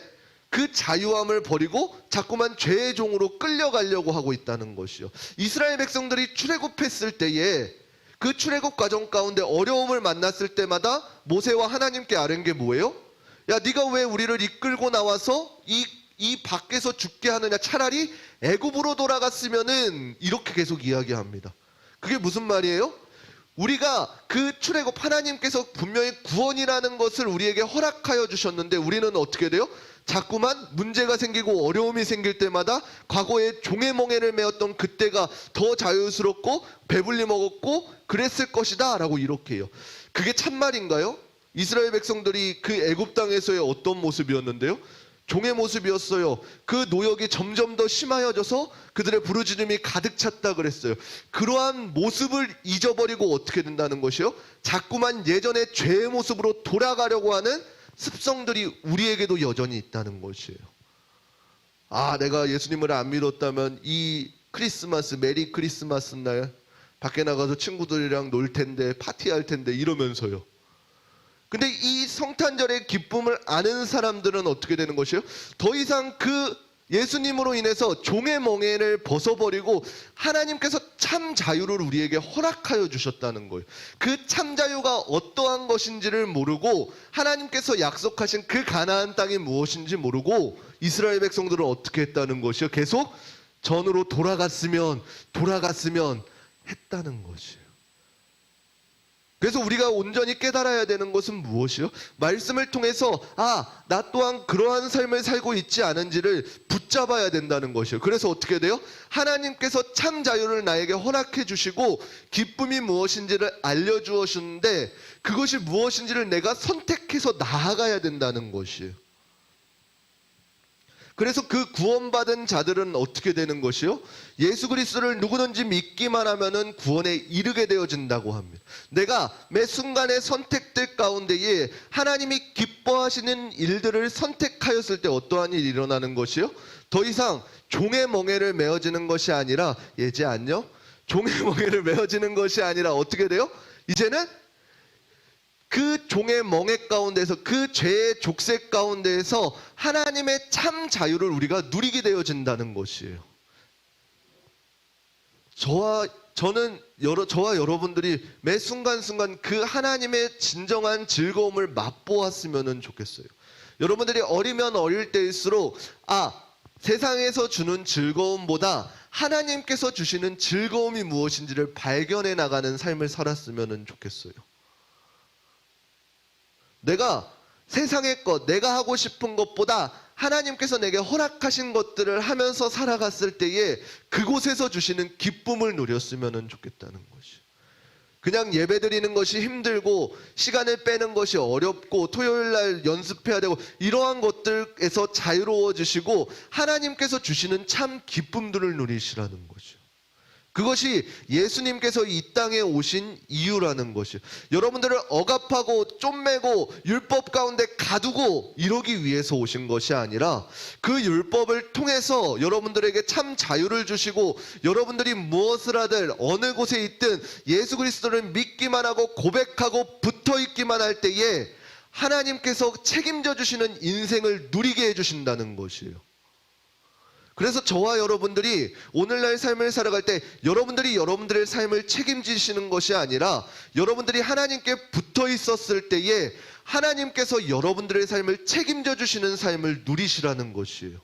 그 자유함을 버리고 자꾸만 죄의 종으로 끌려가려고 하고 있다는 것이요. 이스라엘 백성들이 출애굽했을 때에 그 출애굽 과정 가운데 어려움을 만났을 때마다 모세와 하나님께 아뢰는 게 뭐예요? 야, 네가 왜 우리를 이끌고 나와서 이 밖에서 죽게 하느냐? 차라리 애굽으로 돌아갔으면은, 이렇게 계속 이야기합니다. 그게 무슨 말이에요? 우리가 그 출애굽, 하나님께서 분명히 구원이라는 것을 우리에게 허락하여 주셨는데 우리는 어떻게 돼요? 자꾸만 문제가 생기고 어려움이 생길 때마다 과거에 종의 멍에를 메었던 그때가 더 자유스럽고 배불리 먹었고 그랬을 것이다 라고 이렇게 해요. 그게 참말인가요? 이스라엘 백성들이 그 애굽 땅에서의 어떤 모습이었는데요? 종의 모습이었어요. 그 노역이 점점 더 심하여져서 그들의 부르짖음이 가득 찼다 그랬어요. 그러한 모습을 잊어버리고 어떻게 된다는 것이요? 자꾸만 예전의 죄의 모습으로 돌아가려고 하는 습성들이 우리에게도 여전히 있다는 것이에요. 아, 내가 예수님을 안 믿었다면 이 크리스마스, 메리 크리스마스 날 밖에 나가서 친구들이랑 놀 텐데, 파티할 텐데 이러면서요. 근데 이 성탄절의 기쁨을 아는 사람들은 어떻게 되는 것이요? 더 이상 그 예수님으로 인해서 종의 멍에를 벗어버리고 하나님께서 참 자유를 우리에게 허락하여 주셨다는 거예요. 그 참 자유가 어떠한 것인지를 모르고 하나님께서 약속하신 그 가나안 땅이 무엇인지 모르고 이스라엘 백성들은 어떻게 했다는 것이요? 계속 전으로 돌아갔으면 했다는 것이에요. 그래서 우리가 온전히 깨달아야 되는 것은 무엇이요? 말씀을 통해서 나 또한 그러한 삶을 살고 있지 않은지를 붙잡아야 된다는 것이요. 그래서 어떻게 돼요? 하나님께서 참 자유를 나에게 허락해 주시고 기쁨이 무엇인지를 알려주었는데 그것이 무엇인지를 내가 선택해서 나아가야 된다는 것이에요. 그래서 그 구원받은 자들은 어떻게 되는 것이요? 예수 그리스도를 누구든지 믿기만 하면은 구원에 이르게 되어진다고 합니다. 내가 매 순간의 선택들 가운데에 하나님이 기뻐하시는 일들을 선택하였을 때 어떠한 일이 일어나는 것이요? 더 이상 종의 멍에를 메어지는 것이 아니라, 예지 안녕? 종의 멍에를 메어지는 것이 아니라 어떻게 돼요? 이제는 그 종의 멍에 가운데서, 그 죄의 족쇄 가운데에서 하나님의 참 자유를 우리가 누리게 되어진다는 것이에요. 저와 여러분들이 매 순간순간 그 하나님의 진정한 즐거움을 맛보았으면 좋겠어요. 여러분들이 어리면 어릴 때일수록 세상에서 주는 즐거움보다 하나님께서 주시는 즐거움이 무엇인지를 발견해 나가는 삶을 살았으면 좋겠어요. 내가 세상의 것, 내가 하고 싶은 것보다 하나님께서 내게 허락하신 것들을 하면서 살아갔을 때에 그곳에서 주시는 기쁨을 누렸으면 좋겠다는 것이. 그냥 예배드리는 것이 힘들고 시간을 빼는 것이 어렵고 토요일 날 연습해야 되고 이러한 것들에서 자유로워지시고 하나님께서 주시는 참 기쁨들을 누리시라는 거죠. 그것이 예수님께서 이 땅에 오신 이유라는 것이에요. 여러분들을 억압하고 쫌매고 율법 가운데 가두고 이러기 위해서 오신 것이 아니라 그 율법을 통해서 여러분들에게 참 자유를 주시고 여러분들이 무엇을 하든 어느 곳에 있든 예수 그리스도를 믿기만 하고 고백하고 붙어 있기만 할 때에 하나님께서 책임져 주시는 인생을 누리게 해주신다는 것이에요. 그래서 저와 여러분들이 오늘날 삶을 살아갈 때 여러분들이 여러분들의 삶을 책임지시는 것이 아니라 여러분들이 하나님께 붙어 있었을 때에 하나님께서 여러분들의 삶을 책임져 주시는 삶을 누리시라는 것이에요.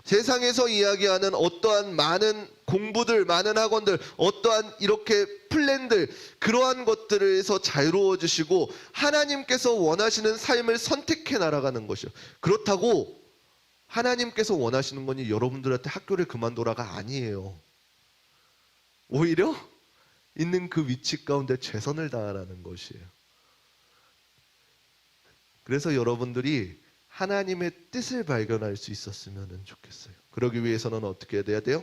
세상에서 이야기하는 어떠한 많은 공부들, 많은 학원들, 어떠한 이렇게 플랜들, 그러한 것들에서 자유로워지시고 하나님께서 원하시는 삶을 선택해 나아가는 것이요. 그렇다고 하나님께서 원하시는 건 여러분들한테 학교를 그만둬라가 아니에요. 오히려 있는 그 위치 가운데 최선을 다하라는 것이에요. 그래서 여러분들이 하나님의 뜻을 발견할 수 있었으면 좋겠어요. 그러기 위해서는 어떻게 해야 돼요?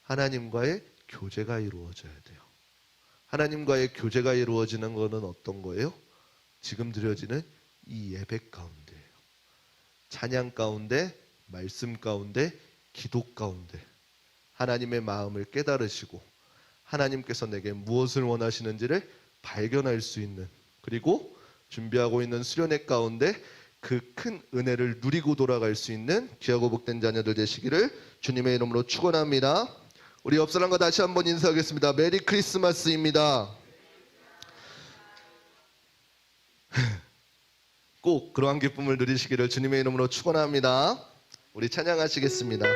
하나님과의 교제가 이루어져야 돼요. 하나님과의 교제가 이루어지는 것은 어떤 거예요? 지금 드려지는 이 예배 가운데예요. 찬양 가운데, 말씀 가운데, 기도 가운데 하나님의 마음을 깨달으시고 하나님께서 내게 무엇을 원하시는지를 발견할 수 있는, 그리고 준비하고 있는 수련회 가운데 그 큰 은혜를 누리고 돌아갈 수 있는 귀하고 복된 자녀들 되시기를 주님의 이름으로 축원합니다. 우리 옆 사람과 다시 한번 인사하겠습니다. 메리 크리스마스입니다. 꼭 그러한 기쁨을 누리시기를 주님의 이름으로 축원합니다. 우리 찬양하시겠습니다.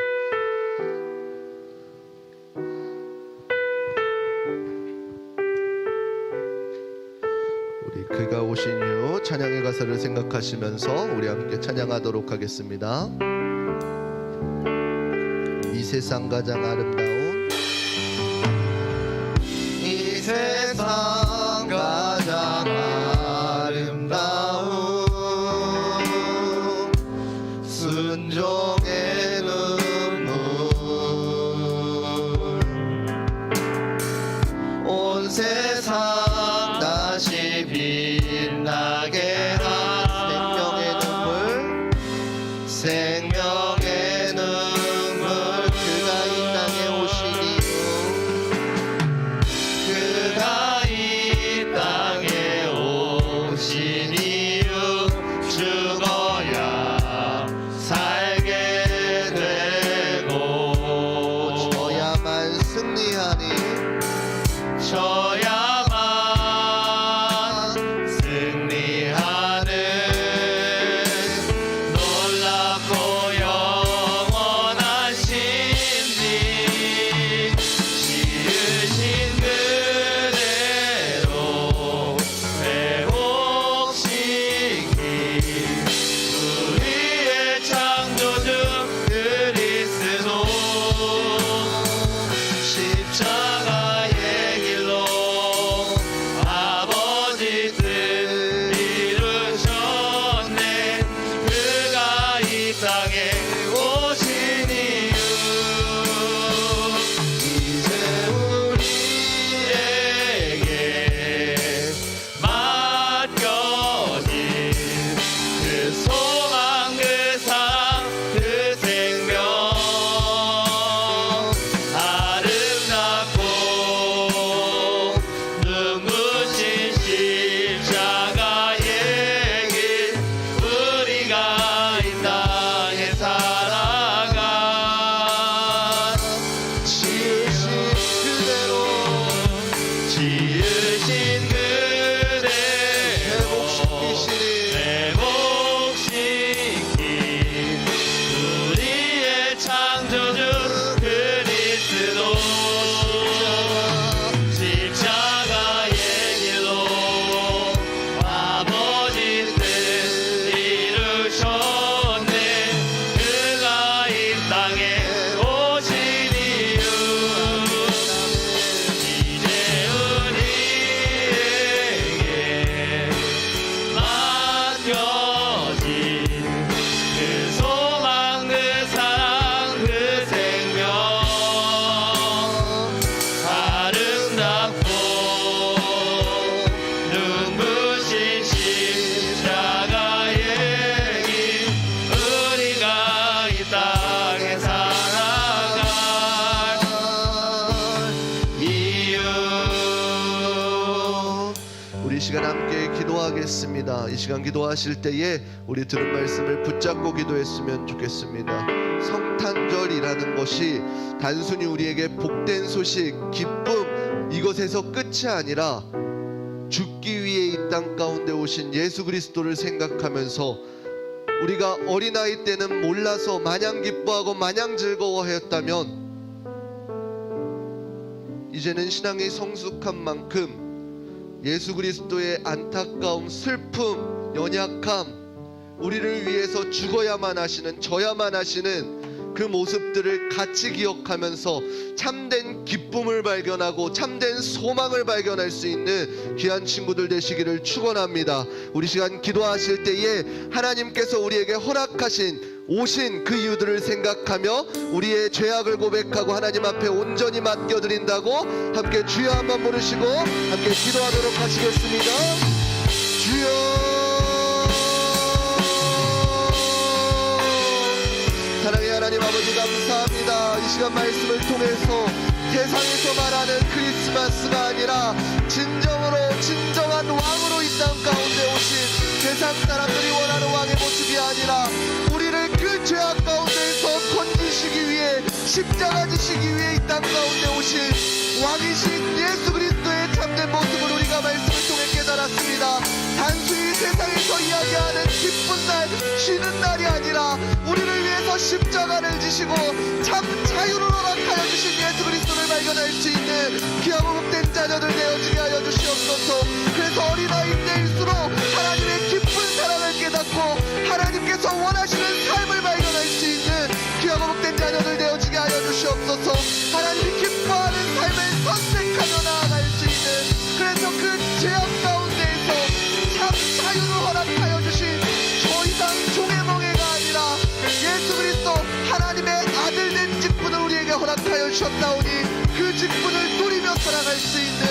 우리 그가 오신 이후 찬양의 가사를 생각하시면서 우리 함께 찬양하도록 하겠습니다. 이 세상 가장 아름다운 이 세상 가장 아름다운 순종의 눈물 온 세상 다시 빛나게 한 생명의 눈물 그가 이 땅에 오신 이유 그가 이 땅에 오신 이유 죽어야 살게 되고 저야만 승리하니 저야만 승리하는 놀랍고 영원한 신비 지으신 그대로 회복시키 우리의 창조주 그리스도 십자가의 길로 아버지 뜻 이루셨네 그가 이 땅에 오신 이유 이제 우리에게 맡겨진 그 소망 그 사랑 그 생명 아름답고 눈부신 십자가의 길 우리가 이 땅에 살아가 지으신 그대로 회복시키 우리의 창조주 그리스도 십자가의 길로 아버지 뜻 이루셨네 그가 이 땅에 오신 이유 이제 우리에게 맡겨진 그 소망 그 사랑 그 생명 아름답고 눈부신 십자가의 길 우리가 이 땅에 살아갈 이유 우리 이 시간 함께 기도하겠습니다. 이 시간 기도하실 때에 우리 들은 말씀을 붙잡고 기도했으면 좋겠습니다. 성탄절이라는 것이 단순히 우리에게 복된 소식, 기쁨 이것에서 끝이 아니라 죽기 위해 이 땅 가운데 오신 예수 그리스도를 생각하면서 우리가 어린아이 때는 몰라서 마냥 기뻐하고 마냥 즐거워하였다면 이제는 신앙이 성숙한 만큼 예수 그리스도의 안타까움, 슬픔, 연약함, 우리를 위해서 죽어야만 하시는, 져야만 하시는 그 모습들을 같이 기억하면서 참된 기쁨을 발견하고 참된 소망을 발견할 수 있는 귀한 친구들 되시기를 축원합니다. 우리 시간 기도하실 때에 하나님께서 우리에게 허락하신 오신 그 이유들을 생각하며 우리의 죄악을 고백하고 하나님 앞에 온전히 맡겨드린다고 함께 주여 한번 부르시고 함께 기도하도록 하시겠습니다. 주여 사랑의 하나님 아버지 감사합니다. 이 시간 말씀을 통해서 세상에서 말하는 크리스마스가 아니라 진정으로 진정한 왕으로 이 땅 가운데 오신 세상 사람들이 원하는 왕의 모습이 아니라 우리를 그 죄악 가운데에서 건지시기 위해 십자가 지시기 위해 이 땅 가운데 오신 왕이신 예수 그리스도의 참된 모습을 우리가 말씀을 통해 깨달았습니다. 단순히 세상에서 이야기하는 기쁜 날, 쉬는 날이 아니라 우리를 위해서 십자가를 지시고 참 자유를 허락하여 주신 예수 그리스도를 발견할 수 있는 귀하고 복된 자녀들 되어지게 하여 주시옵소서. 그래서 어린아이 때일수록 하나님의 기쁜 사랑을 깨닫고 하나님께서 원하시는 삶을 발견할 수 있는 귀하고 복된 자녀들 되어지게 하여 주시옵소서. 하나님이 기뻐하는 삶을 선택하며 나아갈 수 있는, 그래서 그 죄악 가운데에서 참 자유를 허락하여 주신 더 이상 종의 멍에가 아니라 예수 그리스도 하나님의 아들 된 직분을 우리에게 허락하여 주셨다오니 그 직분을 누리며 살아갈 수 있는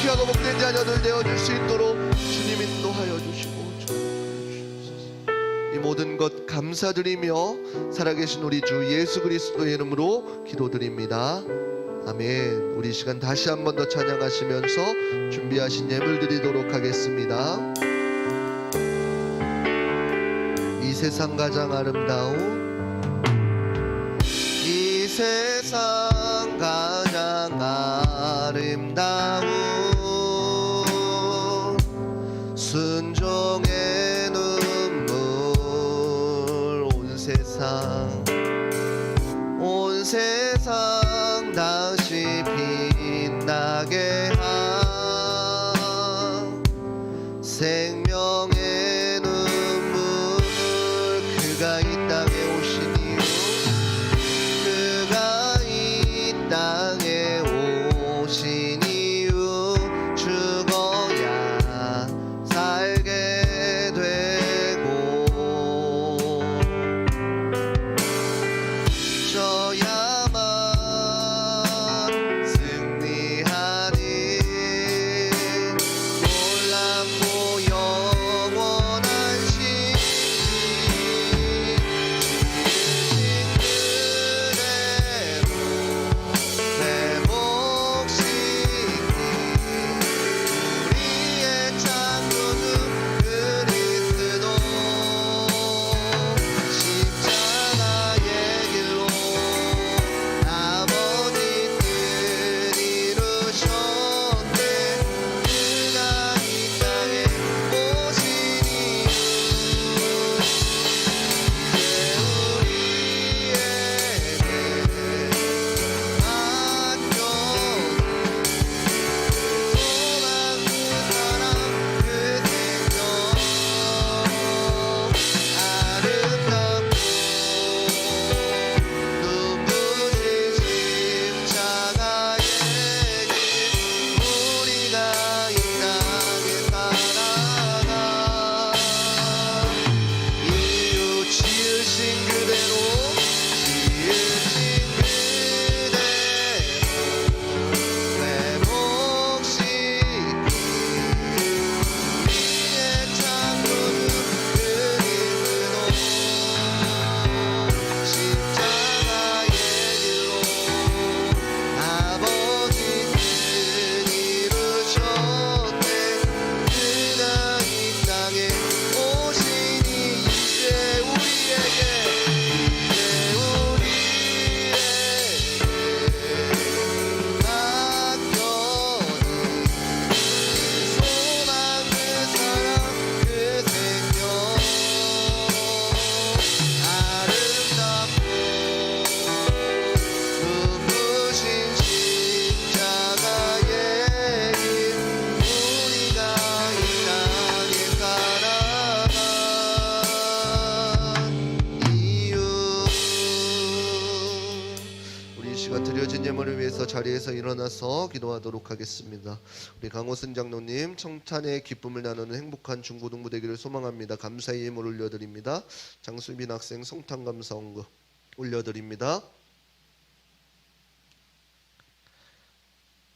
귀하고 복된 자녀들 되어줄 수 있도록 주님 인도하여 주시고 이 모든 것 감사드리며 살아계신 우리 주 예수 그리스도의 이름으로 기도드립니다. 아멘. 우리 시간 다시 한 번 더 찬양하시면서 준비하신 예물 드리도록 하겠습니다. 이 세상 가장 아름다운, 이 세상 가장 아름다운 순종의 눈물, 온 세상 다시 빛나게 한 생명의 눈물, 그가 이 땅에 오신 이유, 그가 이 땅에 오신 이유, 죽어야 살게 되고 져야만 승리하는 놀랍고 영원한 신이 그대로 회복시키 우리의 창조주 그리스도 십자가의 길로 아버지 뜻 이루셨네. 그가 이 땅에 오신 이유, 이제 우리에게 드려진 예물을 위해서 자리에서 일어나서 기도하도록 하겠습니다. 우리 강호순 장로님 청탄의 기쁨을 나누는 행복한 중고등부 되기를 소망합니다. 감사의 예물 올려드립니다. 장수빈 학생 성탄 감사 헌금 올려드립니다.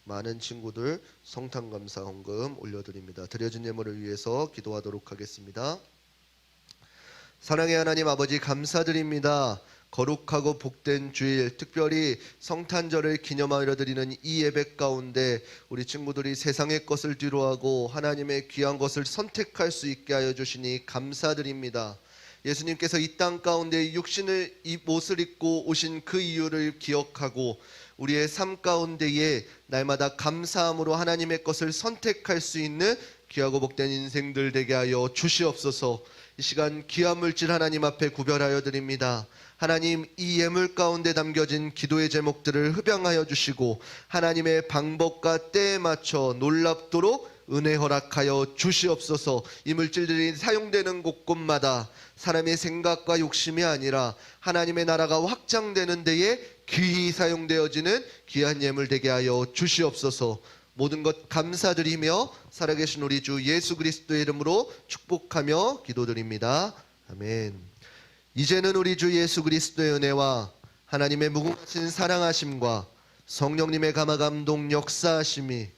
많은 친구들 성탄 감사 헌금 올려드립니다. 드려진 예물을 위해서 기도하도록 하겠습니다. 사랑의 하나님 아버지 감사드립니다. 거룩하고 복된 주일, 특별히 성탄절을 기념하여 드리는 이 예배 가운데 우리 친구들이 세상의 것을 뒤로하고 하나님의 귀한 것을 선택할 수 있게 하여 주시니 감사드립니다. 예수님께서 이 땅 가운데 육신의 옷을 입고 오신 그 이유를 기억하고 우리의 삶 가운데에 날마다 감사함으로 하나님의 것을 선택할 수 있는 귀하고 복된 인생들 되게 하여 주시옵소서. 이 시간 귀한 물질 하나님 앞에 구별하여 드립니다. 하나님, 이 예물 가운데 담겨진 기도의 제목들을 흡양하여 주시고 하나님의 방법과 때에 맞춰 놀랍도록 은혜 허락하여 주시옵소서. 이 물질들이 사용되는 곳곳마다 사람의 생각과 욕심이 아니라 하나님의 나라가 확장되는 데에 귀히 사용되어지는 귀한 예물 되게 하여 주시옵소서. 모든 것 감사드리며 살아계신 우리 주 예수 그리스도의 이름으로 축복하며 기도드립니다. 아멘. 이제는 우리 주 예수 그리스도의 은혜와 하나님의 무궁하신 사랑하심과 성령님의 감화감동 역사하심이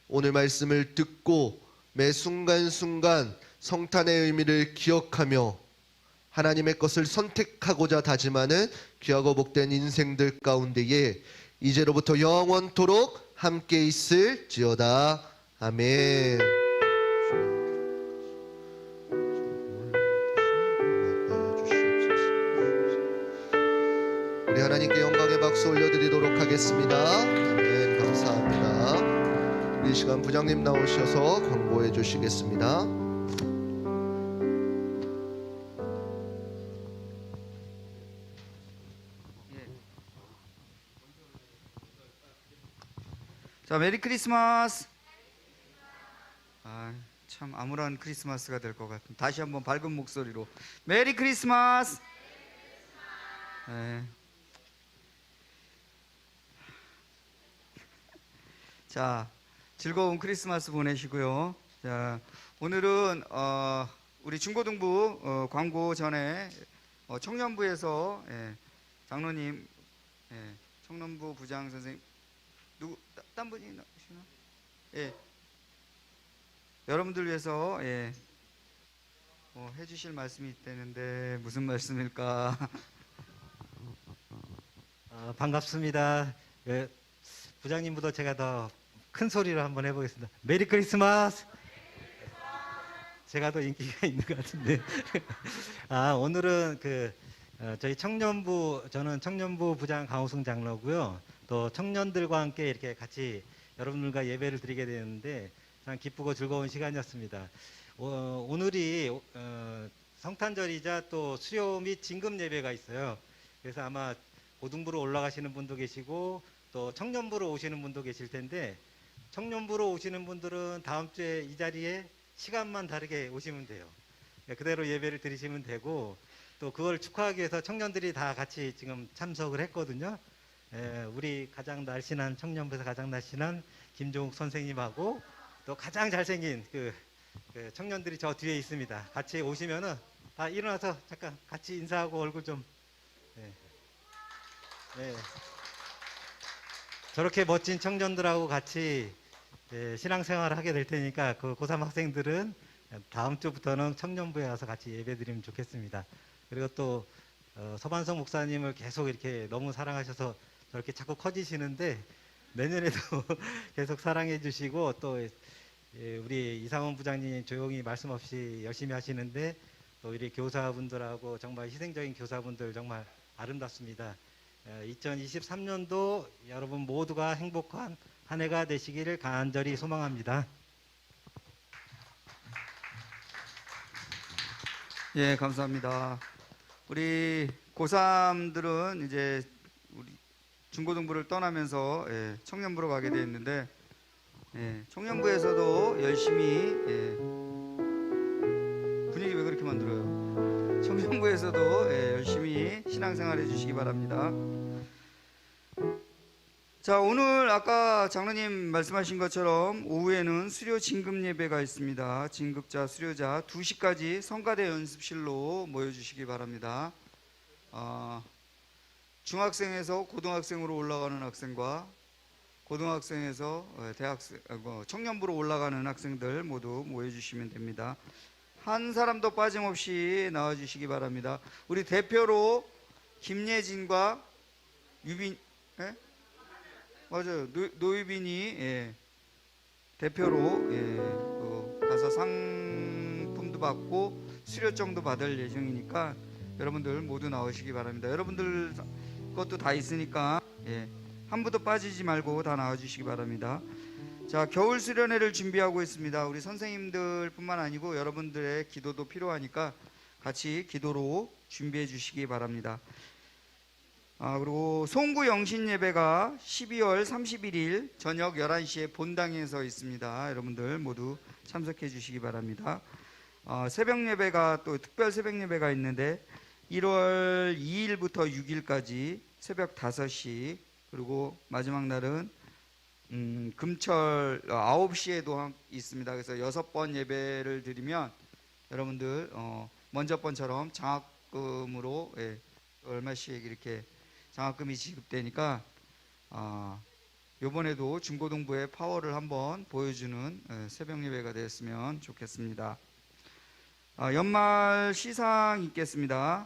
오늘 말씀을 듣고 매 순간순간 성탄의 의미를 기억하며 하나님의 것을 선택하고자 다짐하는 귀하고 복된 인생들 가운데에 이제로부터 영원토록 함께 있을지어다. 아멘. 우리 하나님께 영광의 박수 올려드리도록 하겠습니다. 아멘. 감사합니다. 우리 시간 부장님 나오셔서 광고해 주시겠습니다. 자, 메리 크리스마스. 참 암울한 크리스마스가 될 것 같은. 다시 한번 밝은 목소리로 메리 크리스마스. 네. 자, 즐거운 크리스마스 보내시고요. 자, 오늘은 우리 중고등부 광고 전에 청년부에서 장로님, 청년부 부장 선생님 누구 딴 분이 나오시나? 예. 여러분들 위해서 해주실 말씀이 있다는데 무슨 말씀일까? 반갑습니다. 부장님보다 제가 더 큰 소리로 한번 해보겠습니다. 메리 크리스마스. 제가 더 인기가 있는 것 같은데. 오늘은 저희 청년부, 저는 청년부 부장 강호승 장로고요. 또 청년들과 함께 이렇게 같이 여러분들과 예배를 드리게 되는데 참 기쁘고 즐거운 시간이었습니다. 오늘이 성탄절이자 또 수요 및 진금 예배가 있어요. 그래서 아마 고등부로 올라가시는 분도 계시고 또 청년부로 오시는 분도 계실 텐데, 청년부로 오시는 분들은 다음 주에 이 자리에 시간만 다르게 오시면 돼요. 그대로 예배를 드리시면 되고, 또 그걸 축하하기 위해서 청년들이 다 같이 지금 참석을 했거든요. 우리 가장 날씬한, 청년부에서 가장 날씬한 김종욱 선생님하고 또 가장 잘생긴 그 청년들이 저 뒤에 있습니다. 같이 오시면은 다 일어나서 잠깐 같이 인사하고 얼굴 좀. 저렇게 멋진 청년들하고 같이 신앙생활을 하게 될 테니까 그 고3 학생들은 다음 주부터는 청년부에 와서 같이 예배드리면 좋겠습니다. 그리고 또 서반성 목사님을 계속 이렇게 너무 사랑하셔서 저렇게 자꾸 커지시는데 내년에도 계속 사랑해 주시고, 또 우리 이상원 부장님 조용히 말씀 없이 열심히 하시는데 또 우리 교사분들하고 정말 희생적인 교사분들 정말 아름답습니다. 2023년도 여러분 모두가 행복한 한 해가 되시기를 간절히 소망합니다. 예, 감사합니다. 우리 고3들은 이제 우리 중고등부를 떠나면서 청년부로 가게 되어 있는데, 청년부에서도 열심히 분위기 왜 그렇게 만들어요? 청년부에서도 열심히 신앙생활 해주시기 바랍니다. 자, 오늘 아까 장로님 말씀하신 것처럼 오후에는 수료 진급 예배가 있습니다. 진급자, 수료자 2시까지 성가대 연습실로 모여주시기 바랍니다. 중학생에서 고등학생으로 올라가는 학생과 고등학생에서 청년부로 올라가는 학생들 모두 모여주시면 됩니다. 한 사람도 빠짐없이 나와주시기 바랍니다. 우리 대표로 김예진과 유빈, 예? 맞아요. 노유빈이 예, 대표로 예, 가서 상품도 받고 수료증도 받을 예정이니까 여러분들 모두 나오시기 바랍니다. 여러분들 것도 다 있으니까 예, 한 분도 빠지지 말고 다 나와주시기 바랍니다. 자, 겨울 수련회를 준비하고 있습니다. 우리 선생님들뿐만 아니고 여러분들의 기도도 필요하니까 같이 기도로 준비해 주시기 바랍니다. 그리고 송구 영신 예배가 12월 31일 저녁 11시에 본당에서 있습니다. 여러분들 모두 참석해 주시기 바랍니다. 새벽 예배가 또 특별 새벽 예배가 있는데 1월 2일부터 6일까지 새벽 5시, 그리고 마지막 날은 금철 9시에도 있습니다. 그래서 6번 예배를 드리면 여러분들 먼저 번처럼 장학금으로 예, 얼마씩 이렇게 장학금이 지급되니까 이번에도 중고등부의 파워를 한번 보여주는 새벽 예배가 되었으면 좋겠습니다. 연말 시상 있겠습니다.